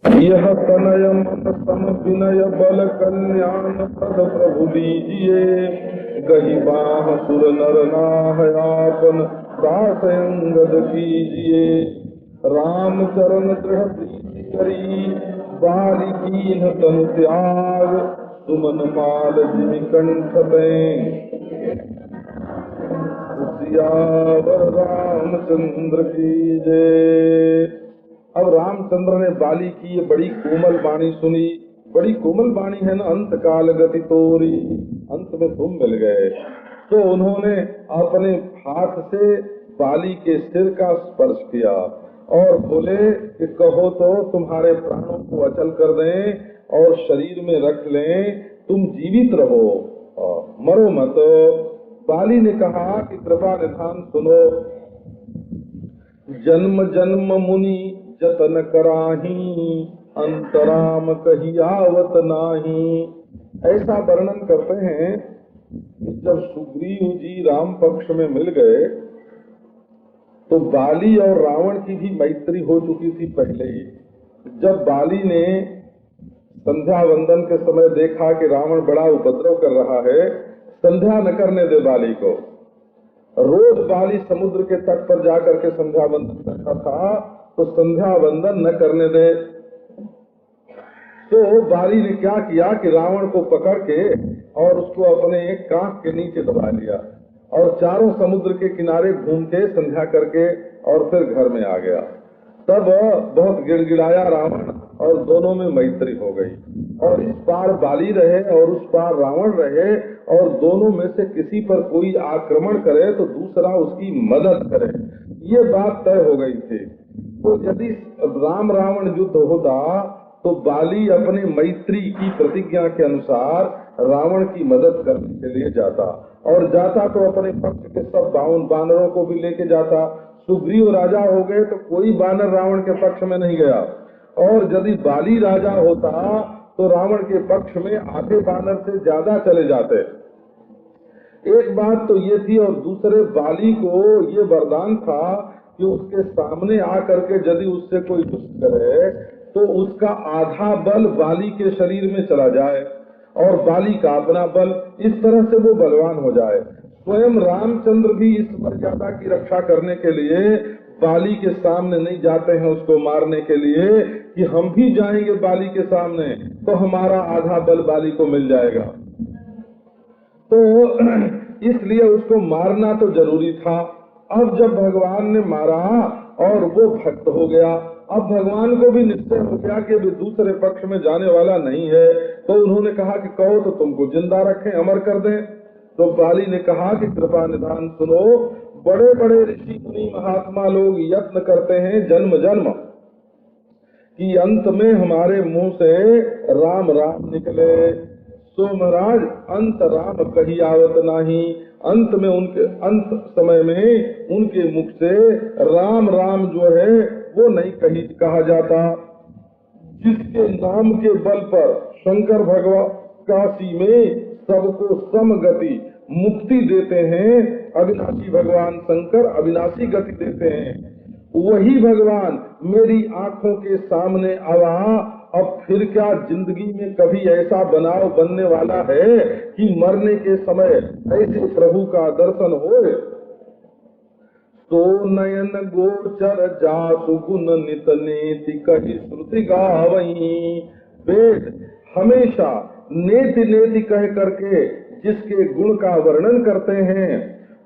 यह तनय मन सम विनय बल कल्याण पद प्रभु दीजिए, गही बाह सुर नर नाह आपन दास अंगद कीजिए। राम चरण दृढ़ प्रीति करी, बाली कीन्ह तनु त्याग, सुमन माल जिमि कंठ दें, सियावर रामचंद्र की जय। अब रामचंद्र ने बाली की ये बड़ी कोमल वाणी सुनी। बड़ी कोमल वाणी है ना, अंत काल गति तोरी, अंत में तुम मिल गए। तो उन्होंने अपने हाथ से बाली के सिर का स्पर्श किया और बोले कि कहो तो तुम्हारे प्राणों को अचल कर दें और शरीर में रख लें, तुम जीवित रहो, मरो मत। बाली ने कहा कि कृपा निधान सुनो, जन्म जन्म मुनि जतन कराही, अंतराम कही आवत नाही। ऐसा वर्णन करते हैं कि जब सुग्रीव जी राम पक्ष में मिल गए तो बाली और रावण की भी मैत्री हो चुकी थी पहले ही। जब बाली ने संध्या वंदन के समय देखा कि रावण बड़ा उपद्रव कर रहा है, संध्या न करने दे बाली को। रोज बाली समुद्र के तट पर जाकर के संध्या वंदन करता था, तो संध्या वंदन न करने दे। तो बाली ने क्या किया कि रावण को पकड़ के और उसको अपने कांख के नीचे दबा लिया और चारों समुद्र के किनारे घूम के संध्या करके और फिर घर में आ गया। तब बहुत गिड़गिड़ाया रावण और दोनों में मैत्री हो गई, और इस पार बाली रहे और उस पार रावण रहे, और दोनों में से किसी पर कोई आक्रमण करे तो दूसरा उसकी मदद करे, ये बात तय हो गई थी। तो यदि राम रावण युद्ध होता तो बाली अपने मैत्री की प्रतिज्ञा के अनुसार रावण की मदद करने के लिए जाता, और जाता तो अपने पक्ष के सब 52 बानरों को भी लेके जाता। सुग्रीव राजा हो गए तो कोई बानर रावण के पक्ष में नहीं गया, और यदि बाली राजा होता तो रावण के पक्ष में आधे बानर से ज्यादा चले जाते। एक बात तो ये थी, और दूसरे बाली को ये वरदान था कि उसके सामने आकर के यदि उससे कोई युद्ध करे तो उसका आधा बल बाली के शरीर में चला जाए और बाली का अपना बल, इस तरह से वो बलवान हो जाए। स्वयं रामचंद्र भी इस मर्यादा की रक्षा करने के लिए बाली के सामने नहीं जाते हैं उसको मारने के लिए कि हम भी जाएंगे बाली के सामने तो हमारा आधा बल बाली को मिल जाएगा। तो इसलिए उसको मारना तो जरूरी था। अब जब भगवान ने मारा और वो भक्त हो गया, अब भगवान को भी निश्चय हो गया कि अभी दूसरे पक्ष में जाने वाला नहीं है, तो उन्होंने कहा कि कहो तो तुमको जिंदा रखें, अमर कर दें। तो बाली ने कहा कि कृपा निधान सुनो, बड़े बड़े ऋषि मुनि महात्मा लोग यत्न करते हैं जन्म जन्म कि अंत में हमारे मुंह से राम राम निकले, सो महाराज अंत राम कही आवत नाही। अंत में उनके अंत समय में उनके मुख से राम राम जो है वो नहीं कहा जाता। जिसके नाम के बल पर शंकर भगवान काशी में सबको समगति मुक्ति देते हैं, अविनाशी भगवान शंकर अविनाशी गति देते हैं, वही भगवान मेरी आंखों के सामने आवा। अब फिर क्या जिंदगी में कभी ऐसा बनाव बनने वाला है कि मरने के समय ऐसे प्रभु का दर्शन हो। तो नयन गोचर जासु गुण नित नेति कही श्रुति गावहीं। वेद हमेशा नेति नेति कह करके जिसके गुण का वर्णन करते हैं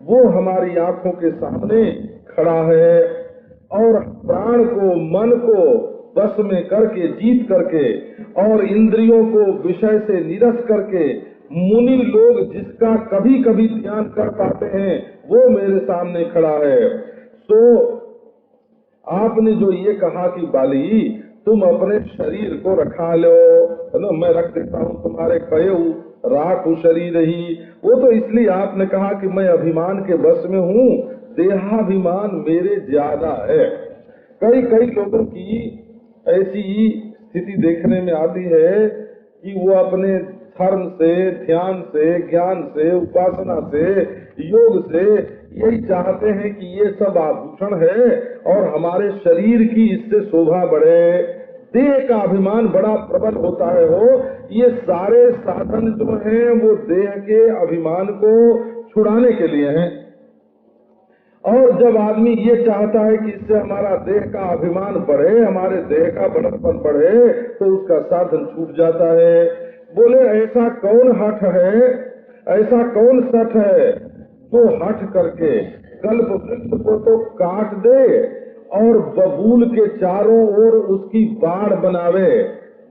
वो हमारी आंखों के सामने खड़ा है, और प्राण को मन को बस में करके जीत करके और इंद्रियों को विषय से निरस करके मुनि लोग जिसका कभी कभी ध्यान कर पाते हैं वो मेरे सामने खड़ा है। तो आपने जो ये कहा कि बाली तुम अपने शरीर को रखा लो, है ना, मैं रख देता हूँ तुम्हारे कहे राखु शरीर ही, वो तो इसलिए आपने कहा कि मैं अभिमान के बस में हूँ, देहाभिमान मेरे ज्यादा है। कई कई लोगों की ऐसी स्थिति देखने में आती है कि वो अपने धर्म से, ध्यान से, ज्ञान से, उपासना से, योग से यही चाहते हैं कि ये सब आभूषण है और हमारे शरीर की इससे शोभा बढ़े, देह का अभिमान बड़ा प्रबल होता है। हो ये सारे साधन जो हैं वो देह के अभिमान को छुड़ाने के लिए हैं। और जब आदमी ये चाहता है कि इससे हमारा देह का अभिमान बढ़े, हमारे देह का बड़प्पन बढ़े, तो उसका साधन छूट जाता है। बोले ऐसा कौन हठ है, ऐसा कौन सठ है जो हठ करके कल्प वृक्ष को तो काट दे और बबूल के चारों ओर उसकी बाड़ बनावे।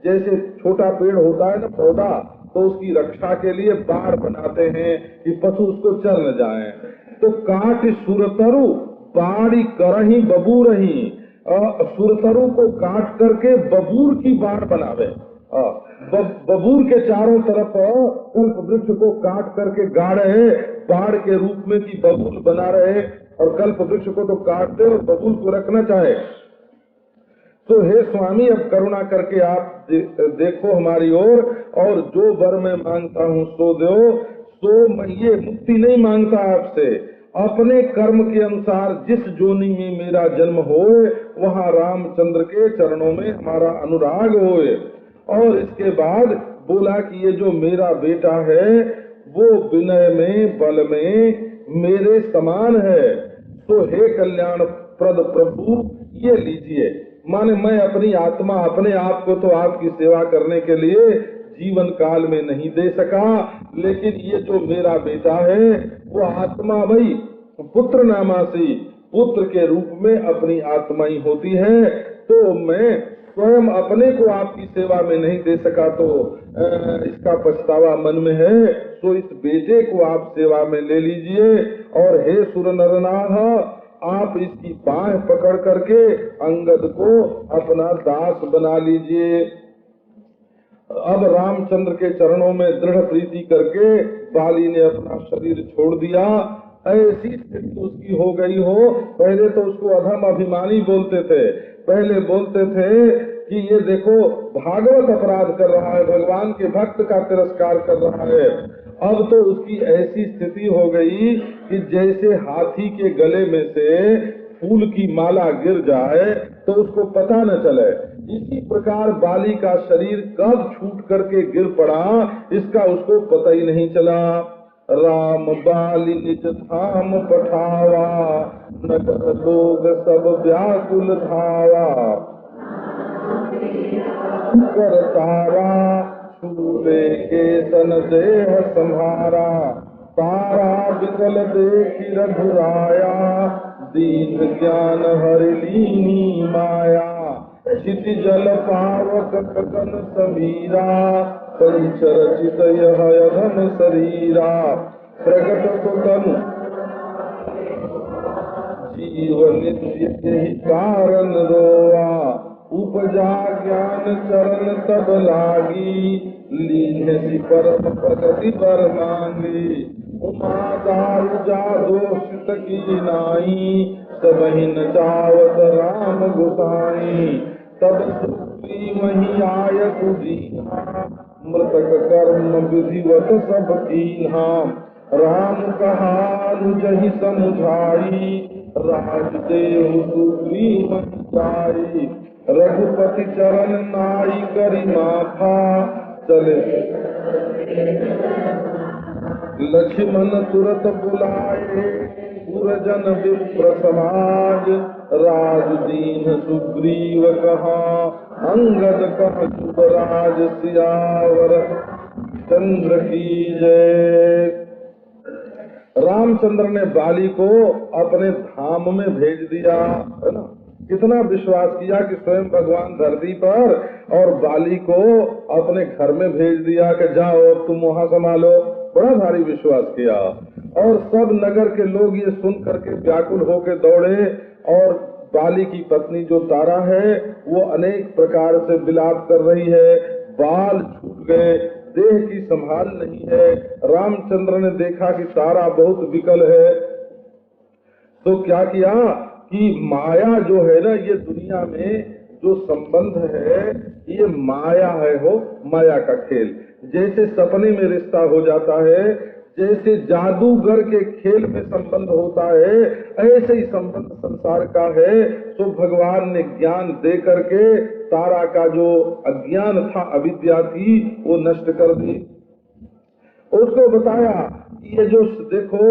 जैसे छोटा पेड़ होता है ना पौधा, तो उसकी रक्षा के लिए बाड़ बनाते हैं कि पशु उसको चल न जाए। तो काट सुरतरु बाड़ी करही बबूरही, सुरतरु को काट करके बबूर की बाड़ बनावे। बबूर के चारों तरफ कल्प वृक्ष को काट करके गाड़े बाड़ के रूप में की बबूल बना रहे, और कल्प वृक्ष को तो काट दे और बबूल को रखना चाहे। तो हे स्वामी, अब करुणा करके आप देखो हमारी ओर, और जो वर मैं मांगता हूँ सो दो। तो मैं ये मुक्ति नहीं मांगता आपसे, अपने कर्म के अनुसार जिस जोनी में मेरा जन्म होए वहाँ रामचंद्र के चरणों में हमारा अनुराग होए। और इसके बाद बोला कि ये जो मेरा बेटा है वो विनय में बल में मेरे समान है। तो हे कल्याण प्रद प्रभु ये लीजिए, माने मैं अपनी आत्मा अपने आप को तो आपकी सेवा करने के लिए जीवन काल में नहीं दे सका, लेकिन ये जो मेरा बेटा है वो आत्मा भाई पुत्र नामासी, पुत्र के रूप में अपनी आत्मा ही होती है। तो मैं स्वयं अपने को आपकी सेवा में नहीं दे सका तो इसका पछतावा मन में है। तो इस बेटे को आप सेवा में ले लीजिए, और हे सुर नरनाथ आप इसकी बाह पकड़ करके अंगद को अपना दास बना लीजिए। अब रामचंद्र के चरणों में दृढ़ प्रीति करके बाली ने अपना शरीर छोड़ दिया। ऐसी स्थिति उसकी हो गई हो, पहले तो उसको अधम अभिमानी बोलते थे, पहले बोलते थे कि ये देखो भागवत अपराध कर रहा है, भगवान के भक्त का तिरस्कार कर रहा है। अब तो उसकी ऐसी स्थिति हो गई कि जैसे हाथी के गले में से फूल की माला गिर जाए तो उसको पता न चले, इसी प्रकार बाली का शरीर कब छूट करके गिर पड़ा इसका उसको पता ही नहीं चला। राम बाली निज धाम पठावा, नगर लोग सब व्याकुल धावा। करतारा छूले के सन देह संहारा, तारा विकल देखी रघुराया। दीन ज्ञान हरि लीनी माया, क्षिति जल पावक गगन समीरा। पंचरचित यह अधम शरीरा, प्रगट सुतन जीवन यही कारण रोआ। उपजा ज्ञान चरण तब लागी, लीन सी परम प्रगति पर मांगी। उमा दारु जादोषित की नाई, सबहि नचावत राम गुसाई। तब सुग्री मही आय सुदीना, मृतक कर्म विधिवत सब कीन्हा। राम कहानु जहि समुझाई, राजदेव सुग्रीव जाई। रघुपति चरण नाई करी माथा, चले लक्ष्मण तुरत बुलाए। पुरजन विप्र समाज, राज दीन सुग्रीव कहा। अंगद कह युवराज सियावर चंद्र की जय। रामचंद्र ने बाली को अपने धाम में भेज दिया, है ना। कितना विश्वास किया कि स्वयं भगवान धरती पर, और बाली को अपने घर में भेज दिया कि जाओ अब तुम वहाँ संभालो। बड़ा भारी विश्वास किया, और सब नगर के लोग ये सुन करके व्याकुल होके दौड़े। और बाली की पत्नी जो तारा है वो अनेक प्रकार से विलाप कर रही है, बाल छूट गए, देह की संभाल नहीं है। रामचंद्र ने देखा कि तारा बहुत विकल है, तो क्या किया कि माया जो है ना, ये दुनिया में जो संबंध है ये माया है, हो माया का खेल। जैसे सपने में रिश्ता हो जाता है, जैसे जादूगर के खेल में संबंध होता है, ऐसे ही संबंध संसार का है। तो भगवान ने ज्ञान दे करके तारा का जो अज्ञान था, अविद्या थी, वो नष्ट कर दी। उसको बताया ये जो देखो,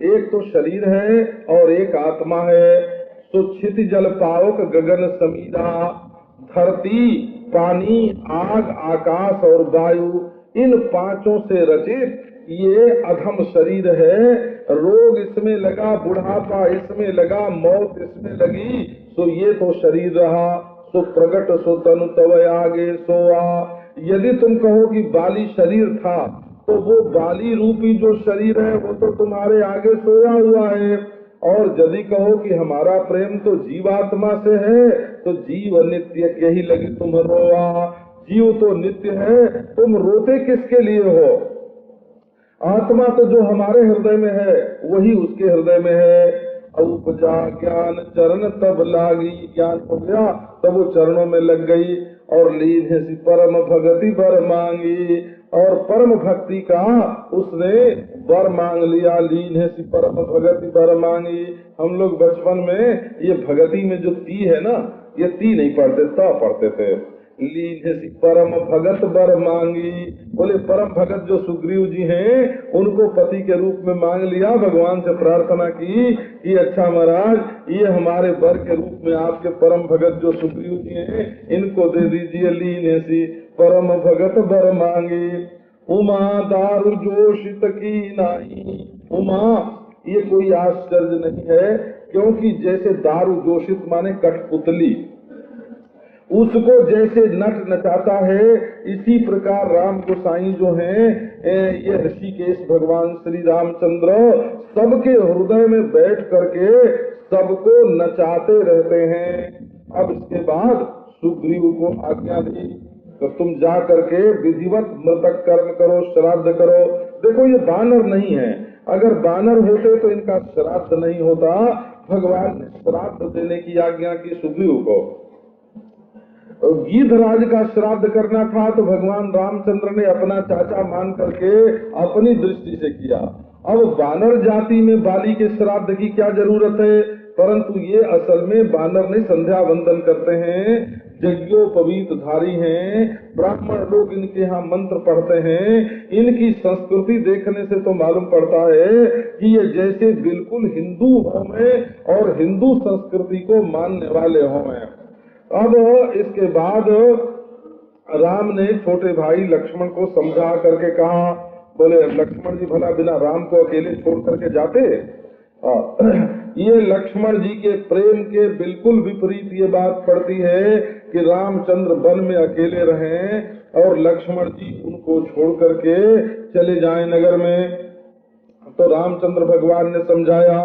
एक तो शरीर है और एक आत्मा है। तो क्षिति जल पावक गगन समीरा, धरती, पानी, आग, आकाश और वायु, इन पांचों से रचित ये अधम शरीर है। रोग इसमें लगा, बुढ़ापा इसमें लगा, मौत इसमें लगी, तो ये तो शरीर रहा। सो प्रगट सो तनु तव आगे सोआ। यदि तुम कहो कि बाली शरीर था, तो वो बाली रूपी जो शरीर है वो तो तुम्हारे आगे सोया हुआ है। और यदि कहो कि हमारा प्रेम तो जीवात्मा से है, तो जीव नित्य यही लगी तुम रोआ। जीव तो नित्य है, तुम रोते किसके लिए हो? आत्मा तो जो हमारे हृदय में है वही उसके हृदय में है। उपजा ज्ञान चरण तब लागी, ज्ञान हो गया तब वो चरणों में लग गई। और लीन है परम भगति बर मांगी, और परम भक्ति का उसने वर मांग लिया। लीन है परम भगति बर मांगी। हम लोग बचपन में ये भगति में जो ती है ना, ये ती नहीं पढ़ते, त पढ़ते थे। लीन है परम भगत बर मांगी, बोले परम भगत जो सुग्रीव जी हैं, उनको पति के रूप में मांग लिया। भगवान से प्रार्थना की कि अच्छा महाराज, ये हमारे बर के रूप में आपके परम भगत जो सुग्रीव जी हैं, इनको दे दीजिए। लीन है परम भगत बर मांगी। उमा दारु जोशित की नाई। उमा ये कोई आश्चर्य नहीं है, क्योंकि जैसे दारु जोशित माने कठपुतली, उसको जैसे नट नचाता है, इसी प्रकार राम गोसाई जो हैं, ये ऋषिकेश भगवान श्री रामचंद्र सबके हृदय में बैठ करके सबको नचाते रहते हैं। अब इसके बाद सुग्रीव को आज्ञा दी तो तुम जा करके विधिवत मृतक कर्म करो, श्राद्ध करो। देखो ये बानर नहीं है, अगर बानर होते तो इनका श्राद्ध नहीं होता। भगवान ने श्राद्ध देने की आज्ञा की सुग्रीव को। गीधराज का श्राद्ध करना था तो भगवान रामचंद्र ने अपना चाचा मान करके अपनी दृष्टि से किया। अब बानर जाति में बाली के श्राद्ध की क्या जरूरत है? परंतु ये असल में बानर ने संध्या वंदन करते हैं, यज्ञोपवीत धारी हैं, ब्राह्मण लोग इनके यहाँ मंत्र पढ़ते हैं। इनकी संस्कृति देखने से तो मालूम पड़ता है कि ये जैसे बिल्कुल हिंदू हों और हिंदू संस्कृति को मानने वाले हों। अब इसके बाद राम ने छोटे भाई लक्ष्मण को समझा करके कहा, बोले लक्ष्मण जी भला बिना राम को अकेले छोड़ करके जाते? ये लक्ष्मण जी के प्रेम के बिल्कुल विपरीत ये बात पड़ती है कि रामचंद्र वन में अकेले रहें और लक्ष्मण जी उनको छोड़ करके चले जाएं नगर में। तो रामचंद्र भगवान ने समझाया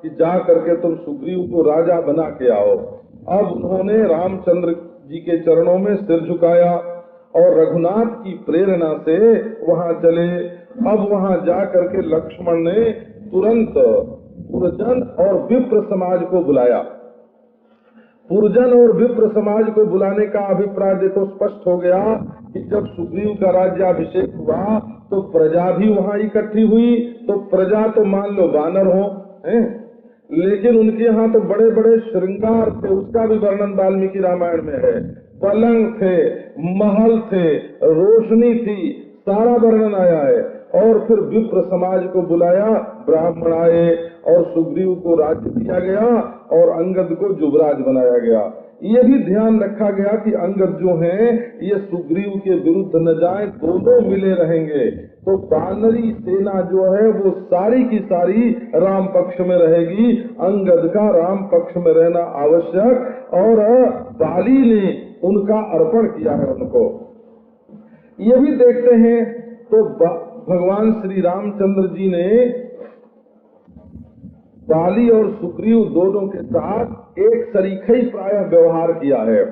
कि जा करके तुम सुग्रीव को राजा बना के आओ। अब उन्होंने रामचंद्र जी के चरणों में सिर झुकाया और रघुनाथ की प्रेरणा से वहां चले। अब वहां जा करके लक्ष्मण ने तुरंत पुरजन और विप्र समाज को बुलाया। पुरजन और विप्र समाज को बुलाने का अभिप्राय देखो स्पष्ट हो गया कि जब सुग्रीव का राज्याभिषेक हुआ तो प्रजा भी वहां इकट्ठी हुई। तो प्रजा तो मान लो बानर हो, हैं? लेकिन उनके यहाँ तो बड़े बड़े श्रृंगार थे, उसका भी वर्णन वाल्मीकि रामायण में है। पलंग थे, महल थे, रोशनी थी, सारा वर्णन आया है। और फिर विप्र समाज को बुलाया, ब्राह्मण आए और सुग्रीव को राज्य दिया गया और अंगद को युवराज बनाया गया। ये भी ध्यान रखा गया कि अंगद जो हैं ये सुग्रीव के विरुद्ध न जाए, दोनों मिले रहेंगे। तो बानरी सेना जो है वो सारी की सारी राम पक्ष में रहेगी, अंगद का राम पक्ष में रहना आवश्यक। और बाली ने उनका अर्पण किया है उनको। ये भी देखते हैं तो भगवान श्री रामचंद्र जी ने बाली और सुग्रीव दोनों के साथ एक सरीखे ही प्रायः व्यवहार किया है।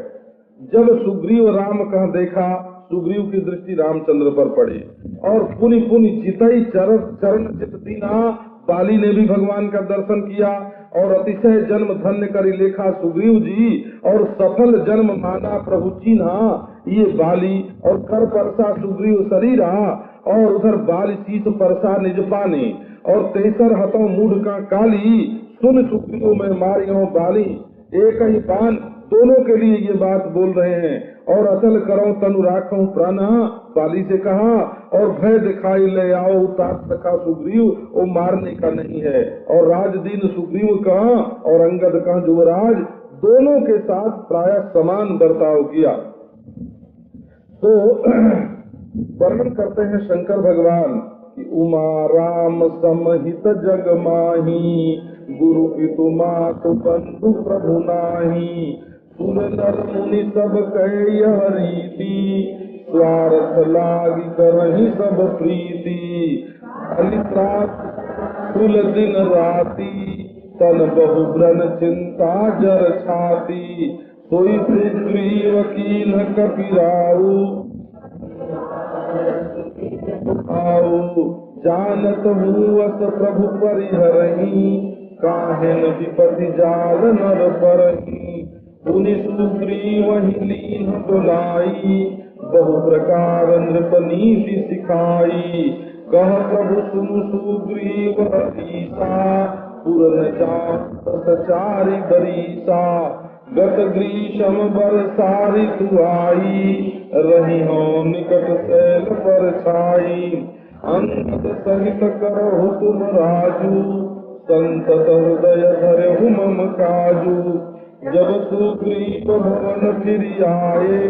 जब सुग्रीव राम कह देखा, सुग्रीव की दृष्टि रामचंद्र पर पड़ी और पुनि पुनि चितई चरण चित दीना, बाली ने भी भगवान का दर्शन किया और अतिशय जन्म धन्य करी लेखा सुग्रीव जी और सफल जन्म माना प्रभु चीन्हा ये बाली और कर परसा सुग्रीव शरीरा और उधर बाल शीस परसा निज पानी, और तेसर हतों मूढ़ का काली, सुन सुग्रीव में मारियो बाली। एक ही बाण दोनों के लिए ये बात बोल रहे हैं। और अचल करो तनु राखो प्राणा, बाली से कहा, और भय दिखाई ले आओ तात सखा सुग्रीव, वो मारने का नहीं है। और राजदीन सुग्रीव का और अंगद का युवराज दोनों के साथ प्राय समान बर्ताव किया। तो वर्णन करते हैं शंकर भगवान कि उमा राम समहित जग माही, गुरु पितु मातु बंधु प्रभु नाही। सुर नर मुनि सब कहे यह रीति, स्वार्थ लागी करहि सब प्रीति। अलित्रात कुल दिन राति, तन बहु ब्रन चिंता जर छाती। सोई सुग्रीव कीन कपिराऊ, आओ जानत हूँ अस प्रभु परिहरहि। काहेन विपति जाल नर परहि, पुनि सुग्रीव ही लीन बुलाई। बहु प्रकार नृप नीति सिखाई, कह प्रभु सुनु सुग्रीव हरीसा। पुरन जात सचारी बरीसा, गत ग्रीष्म बरसारी तु आई। रही हो निकट सैल पर छाई, अंगद सहित करहु तुम राजू। संतत हृदय धरहु मम काजू, जब सुग्रीव भवन फिर आए।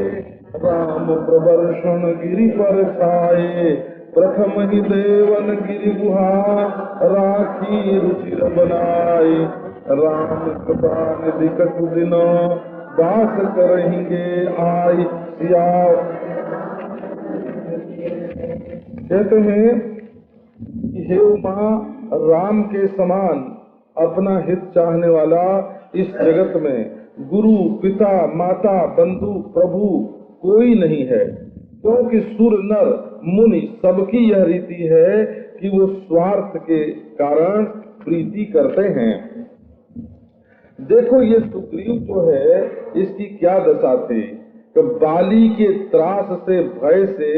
राम प्रवर्षण गिरि पर छाए, प्रथम ही देवन गिरि गुहा। राखी रुचिर बनाए, राम कृपा निधि कछु दिन, बास करेंगे आय। कहते हैं कि हे उमा, राम के समान अपना हित चाहने वाला इस जगत में गुरु पिता माता बंधु प्रभु कोई नहीं है। क्योंकि सुर नर मुनि सबकी यह रीति है कि वो स्वार्थ के कारण प्रीति करते हैं। देखो ये सुग्रीव जो है इसकी क्या दशा थी कि बाली के त्रास से भय से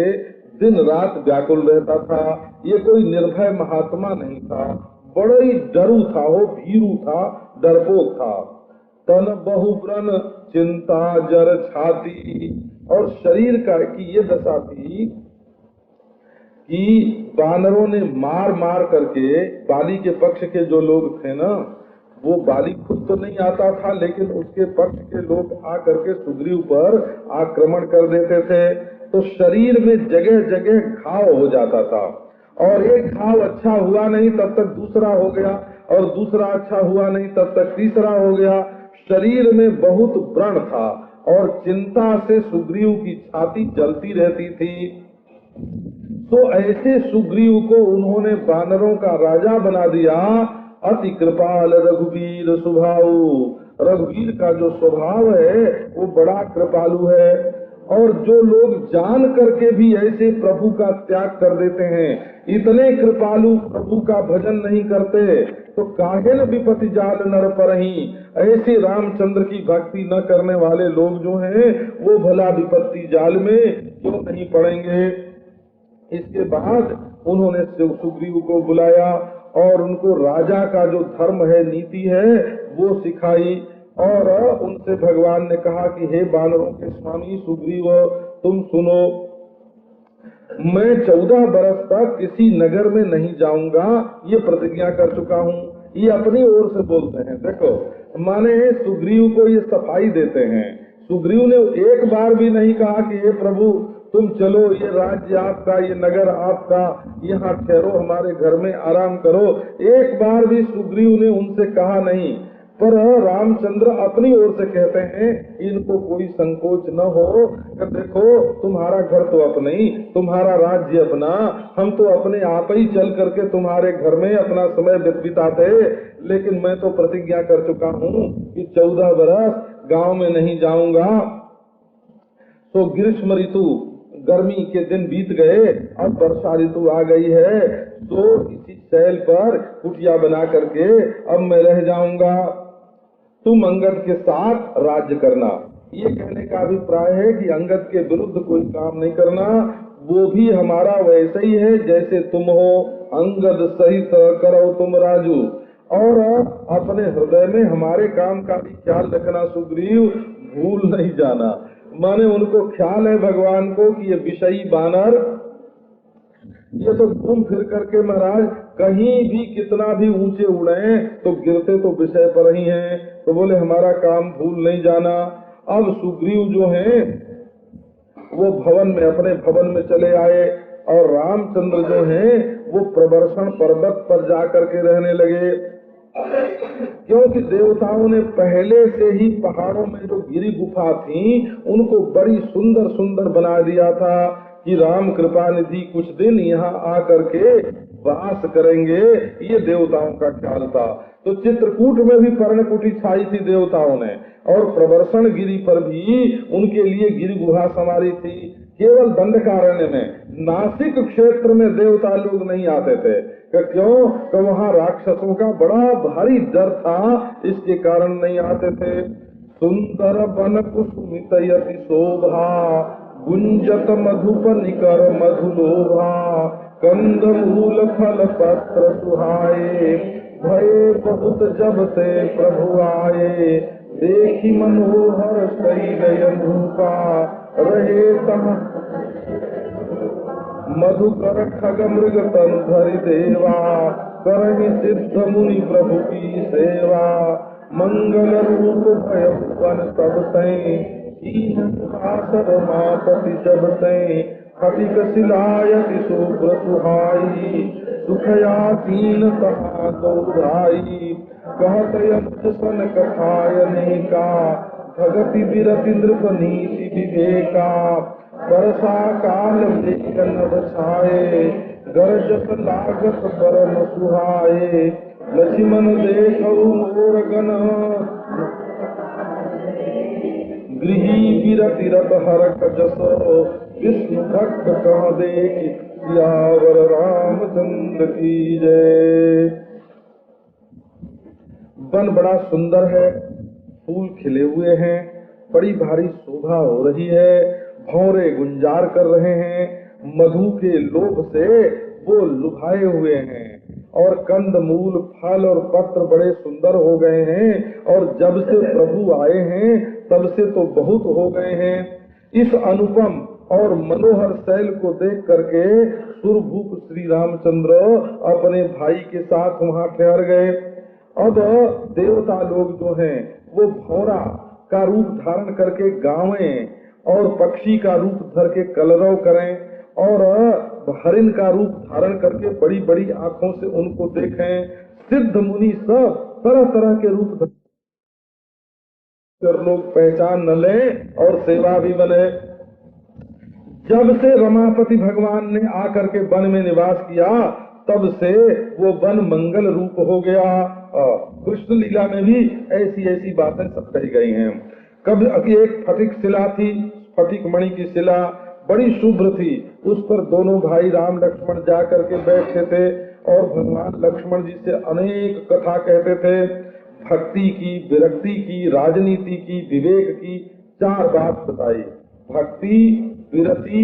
दिन रात व्याकुल रहता था। ये कोई निर्भय महात्मा नहीं था, बड़ा ही डरू था, वो भीरू था, डरपोक था। तन बहुब्रन चिंता जर छाती, और शरीर का की ये दशा थी कि बानरों ने मार मार करके, बाली के पक्ष के जो लोग थे ना, वो बाली खुद तो नहीं आता था, लेकिन उसके पक्ष के लोग आकर के सुग्रीव पर आक्रमण कर देते थे। तो शरीर में जगह जगह घाव हो जाता था, और एक घाव अच्छा हुआ नहीं तब तक दूसरा हो गया, और दूसरा अच्छा हुआ नहीं तब तक तीसरा हो गया। शरीर में बहुत व्रण था, और चिंता से सुग्रीव की छाती जलती रहती थी। तो ऐसे सुग्रीव को उन्होंने वानरों का राजा बना दिया। अति कृपाल रघुवीर स्वभाव, रघुवीर का जो स्वभाव है वो बड़ा कृपालु है। और जो लोग जान करके भी ऐसे प्रभु का त्याग कर देते हैं, इतने कृपालु प्रभु का भजन नहीं करते, तो काहे न विपति जाल नर परहि। ऐसे रामचंद्र की भक्ति न करने वाले लोग जो हैं वो भला विपत्ति जाल में क्यों नहीं पड़ेंगे। इसके बाद उन्होंने सुग्रीव को बुलाया और उनको राजा का जो धर्म है, नीति है, वो सिखाई। और उनसे भगवान ने कहा कि हे वानरों के स्वामी सुग्रीव, तुम सुनो, मैं 14 बरस तक किसी नगर में नहीं जाऊंगा, ये प्रतिज्ञा कर चुका हूँ। ये अपनी ओर से बोलते हैं। देखो, माने सुग्रीव को ये सफाई देते हैं। सुग्रीव ने एक बार भी नहीं कहा कि हे प्रभु तुम चलो, ये राज्य आपका, ये नगर आपका, यहाँ ठहरो, हमारे घर में आराम करो। एक बार भी सुग्रीव ने उनसे कहा नहीं। पर रामचंद्र अपनी ओर से कहते हैं, इनको कोई संकोच न हो कि देखो तुम्हारा घर तो अपना ही, तुम्हारा राज्य अपना, हम तो अपने आप ही चल करके तुम्हारे घर में अपना समय बिताते। लेकिन मैं तो प्रतिज्ञा कर चुका हूँ कि 14 बरस गांव में नहीं जाऊंगा। तो ग्रीष्म ऋतु, गर्मी के दिन बीत गए, अब वर्षा ऋतु आ गई है, तो इसी शैल पर कुटिया बना करके अब मैं रह जाऊंगा। तुम अंगद के साथ राज्य करना। ये कहने का अभिप्राय है कि अंगद के विरुद्ध कोई काम नहीं करना, वो भी हमारा वैसे ही है जैसे तुम हो। अंगद सहित करो तुम राजू, और अपने हृदय में हमारे काम का भी ख्याल रखना सुग्रीव, भूल नहीं जाना। माने उनको ख्याल है भगवान को कि ये विषयी बानर ये तो घूम फिर करके महाराज कहीं भी कितना भी ऊंचे उड़े तो गिरते तो विषय पर ही हैं। तो बोले हमारा काम भूल नहीं जाना। अब सुग्रीव जो हैं वो भवन में अपने भवन में चले आए, और रामचंद्र जो हैं वो प्रवर्षण पर्वत पर जा करके रहने लगे, क्योंकि देवताओं ने पहले से ही पहाड़ों में जो गिरी गुफा थी उनको बड़ी सुंदर सुंदर बना दिया था कि राम कृपा निधि कुछ दिन यहाँ आकर के वास करेंगे, ये देवताओं का ख्याल था। तो चित्रकूट में भी पर्णकुटी छाई थी देवताओं ने, और प्रवर्षण गिरी पर भी उनके लिए गिरी गुहा संवारी थी। केवल दंडकारण्य में, नासिक क्षेत्र में देवता लोग नहीं आते थे। क्यों? कि वहाँ राक्षसों का बड़ा भारी डर था, इसके कारण नहीं आते थे। सुंदर बन कुसुमित यति शोभा, गुंजत मधुप निकर मधुलोभा, कंद मूल फल पत्र सुहाए, भये बहुत जब से प्रभु आए, देखी मनोहर शैल अनूपा, रहे तम मधुकर खग मृग तन धरि देवा, करहि सिद्ध मुनि प्रभु की सेवा, मंगल रूप भय वन सब तै, मापति जब तै, फटिक सिलायति शुभ्र सुहाई, सुखया तीन कहा दौड़ाई, कहत यक्ष सन कथाय अनेका, भगति विरति नृप नीति विवेका, बरसा काल नभ छाए, गरजत लागत परम सुहाए, लक्ष्मण देखऊ मोर गण, गृही विरति रत हरक जसो, विष्णु भक्त कह देख सियावर रामचंद्र की जय। वन बड़ा सुंदर है, फूल खिले हुए हैं, बड़ी भारी शोभा हो रही है, भौरे गुंजार कर रहे हैं, मधु के लोभ से वो लुभाए हुए हैं, और कंद मूल फल और पत्र बड़े सुंदर हो गए हैं, और जब से प्रभु आए हैं तब से तो बहुत हो गए हैं। इस अनुपम और मनोहर शैल को देख करके सुरभूप श्री रामचंद्र अपने भाई के साथ वहाँ ठहर गए। अब देवता लोग जो हैं वो भौरा का रूप धारण करके गावें, और पक्षी का रूप धर के कलरव करें, और हरिण का रूप धारण करके बड़ी बड़ी आंखों से उनको देखें। सिद्ध मुनि सब तरह तरह के रूप धर लोग पहचान न लें और सेवा भी बने। जब से रमापति भगवान ने आकर के वन में निवास किया तब से वो वन मंगल रूप हो गया। कृष्ण लीला में भी ऐसी ऐसी बातें सब कही गई हैं। कभी एक फटिक शिला थी, फटिक मणि की शिला बड़ी शुभ्र थी, उस पर दोनों भाई राम लक्ष्मण जा करके बैठते थे और भगवान लक्ष्मण जी से अनेक कथा कहते थे, भक्ति की, विरक्ति की, राजनीति की, विवेक की, चार बात बताई। भक्ति, विरति,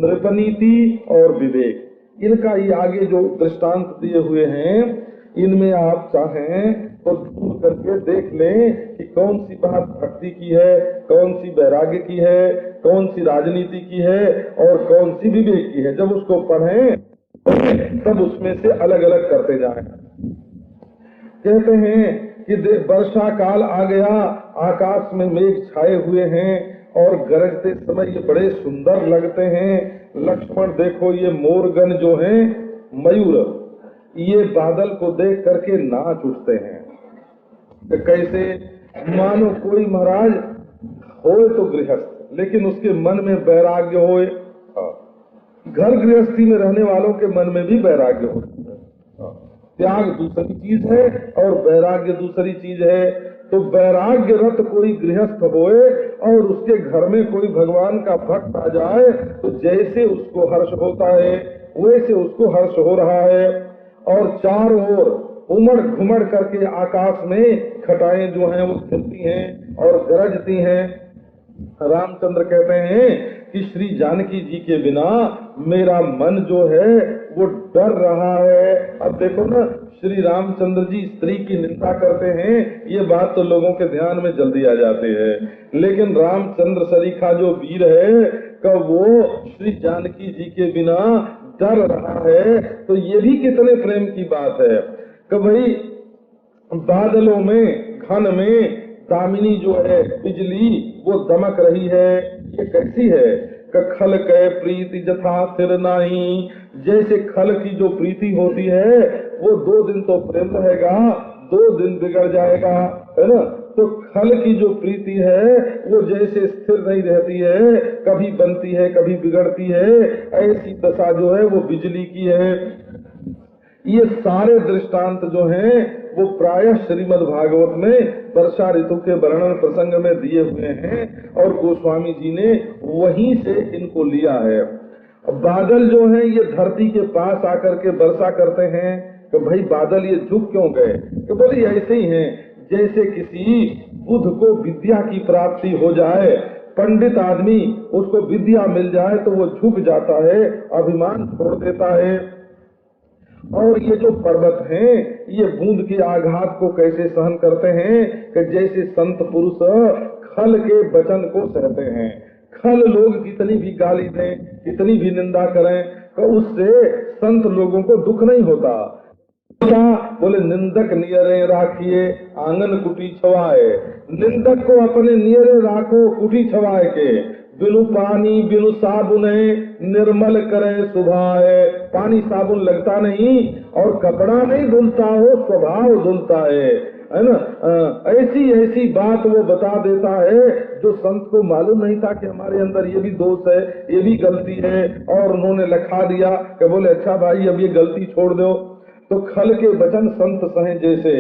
नृपनीति और विवेक, इनका ये आगे जो दृष्टांत दिए हुए हैं इनमें आप चाहें तो ढूंढ करके देख लें कि कौन सी बात भक्ति की है, कौन सी वैराग्य की है, कौन सी राजनीति की है और कौन सी विवेक की है। जब उसको पढ़ें तब उसमें से अलग अलग करते जाएं। कहते हैं कि वर्षा काल आ गया, आकाश में मेघ छाए हुए हैं और गरजते समय ये बड़े सुंदर लगते हैं। लक्ष्मण देखो ये मोरगन जो हैं, मयूर, ये बादल को देख करके नाच उठते हैं। तो कैसे? मानो कोई महाराज होए तो गृहस्थ, लेकिन उसके मन में वैराग्य होए। घर गृहस्थी में रहने वालों के मन में भी वैराग्य हो। त्याग दूसरी चीज है और वैराग्य दूसरी चीज है। तो वैराग्य रत कोई गृहस्थ होए और उसके घर में कोई भगवान का भक्त आ जाए तो जैसे उसको हर्ष होता है वैसे उसको हर्ष हो रहा है। और चारों ओर उमड़ घुमड़ करके आकाश में घटाएं जो हैं वो चलती हैं और गरजती हैं। रामचंद्र कहते हैं कि श्री जानकी जी के बिना मेरा मन जो है वो डर रहा है। अब देखो ना, श्री रामचंद्र जी स्त्री की निंदा करते हैं, ये बात तो लोगों के ध्यान में जल्दी आ जाती है, लेकिन रामचंद्र सरीखा जो वीर है कब वो श्री जानकी जी के बिना डर रहा है, तो ये भी कितने प्रेम की बात है कि भाई बादलों में घन में दामिनी जो है बिजली वो दमक रही है, ये कैसी है? खल कै प्रीति जथा सिर नाही, जैसे खल की जो प्रीति होती है वो 2 दिन तो प्रेम रहेगा, 2 दिन बिगड़ जाएगा, है ना। तो खल की जो प्रीति है वो जैसे स्थिर नहीं रहती है, कभी बनती है कभी बिगड़ती है, ऐसी दशा जो है वो बिजली की है। ये सारे दृष्टांत जो हैं वो प्रायः श्रीमद् भागवत में वर्षा ऋतु के वर्णन प्रसंग में दिए हुए हैं और गोस्वामी जी ने वहीं से इनको लिया है। बादल जो हैं ये धरती के पास आकर के वर्षा करते हैं कि भाई बादल ये झुक क्यों गए? कि बोले ऐसे ही हैं, जैसे किसी बुद्ध को विद्या की प्राप्ति हो जाए, पंडित आदमी उसको विद्या मिल जाए तो वो झुक जाता है, अभिमान छोड़ देता है। और ये जो पर्वत हैं ये बूंद के आघात को कैसे सहन करते हैं कि जैसे संत पुरुष खल के वचन को सहते हैं। खल लोग कितनी भी गाली दें, कितनी भी निंदा करें, तो उससे संत लोगों को दुख नहीं होता। बोले निंदक नियरे राखिए आंगन कुटी छवाए, निंदक को अपने नियरे राखो कुटी छवाए के, बिनु पानी बिनु साबुन निर्मल करे सुभाए। पानी साबुन लगता नहीं और कपड़ा नहीं धुलता हो, स्वभाव धुलता है ना। ऐसी ऐसी बात वो बता देता है जो संत को मालूम नहीं था कि हमारे अंदर ये भी दोष है, ये भी गलती है, और उन्होंने लिखा दिया कि बोले अच्छा भाई अब ये गलती छोड़ दो। तो खल के वचन संत सहे, जैसे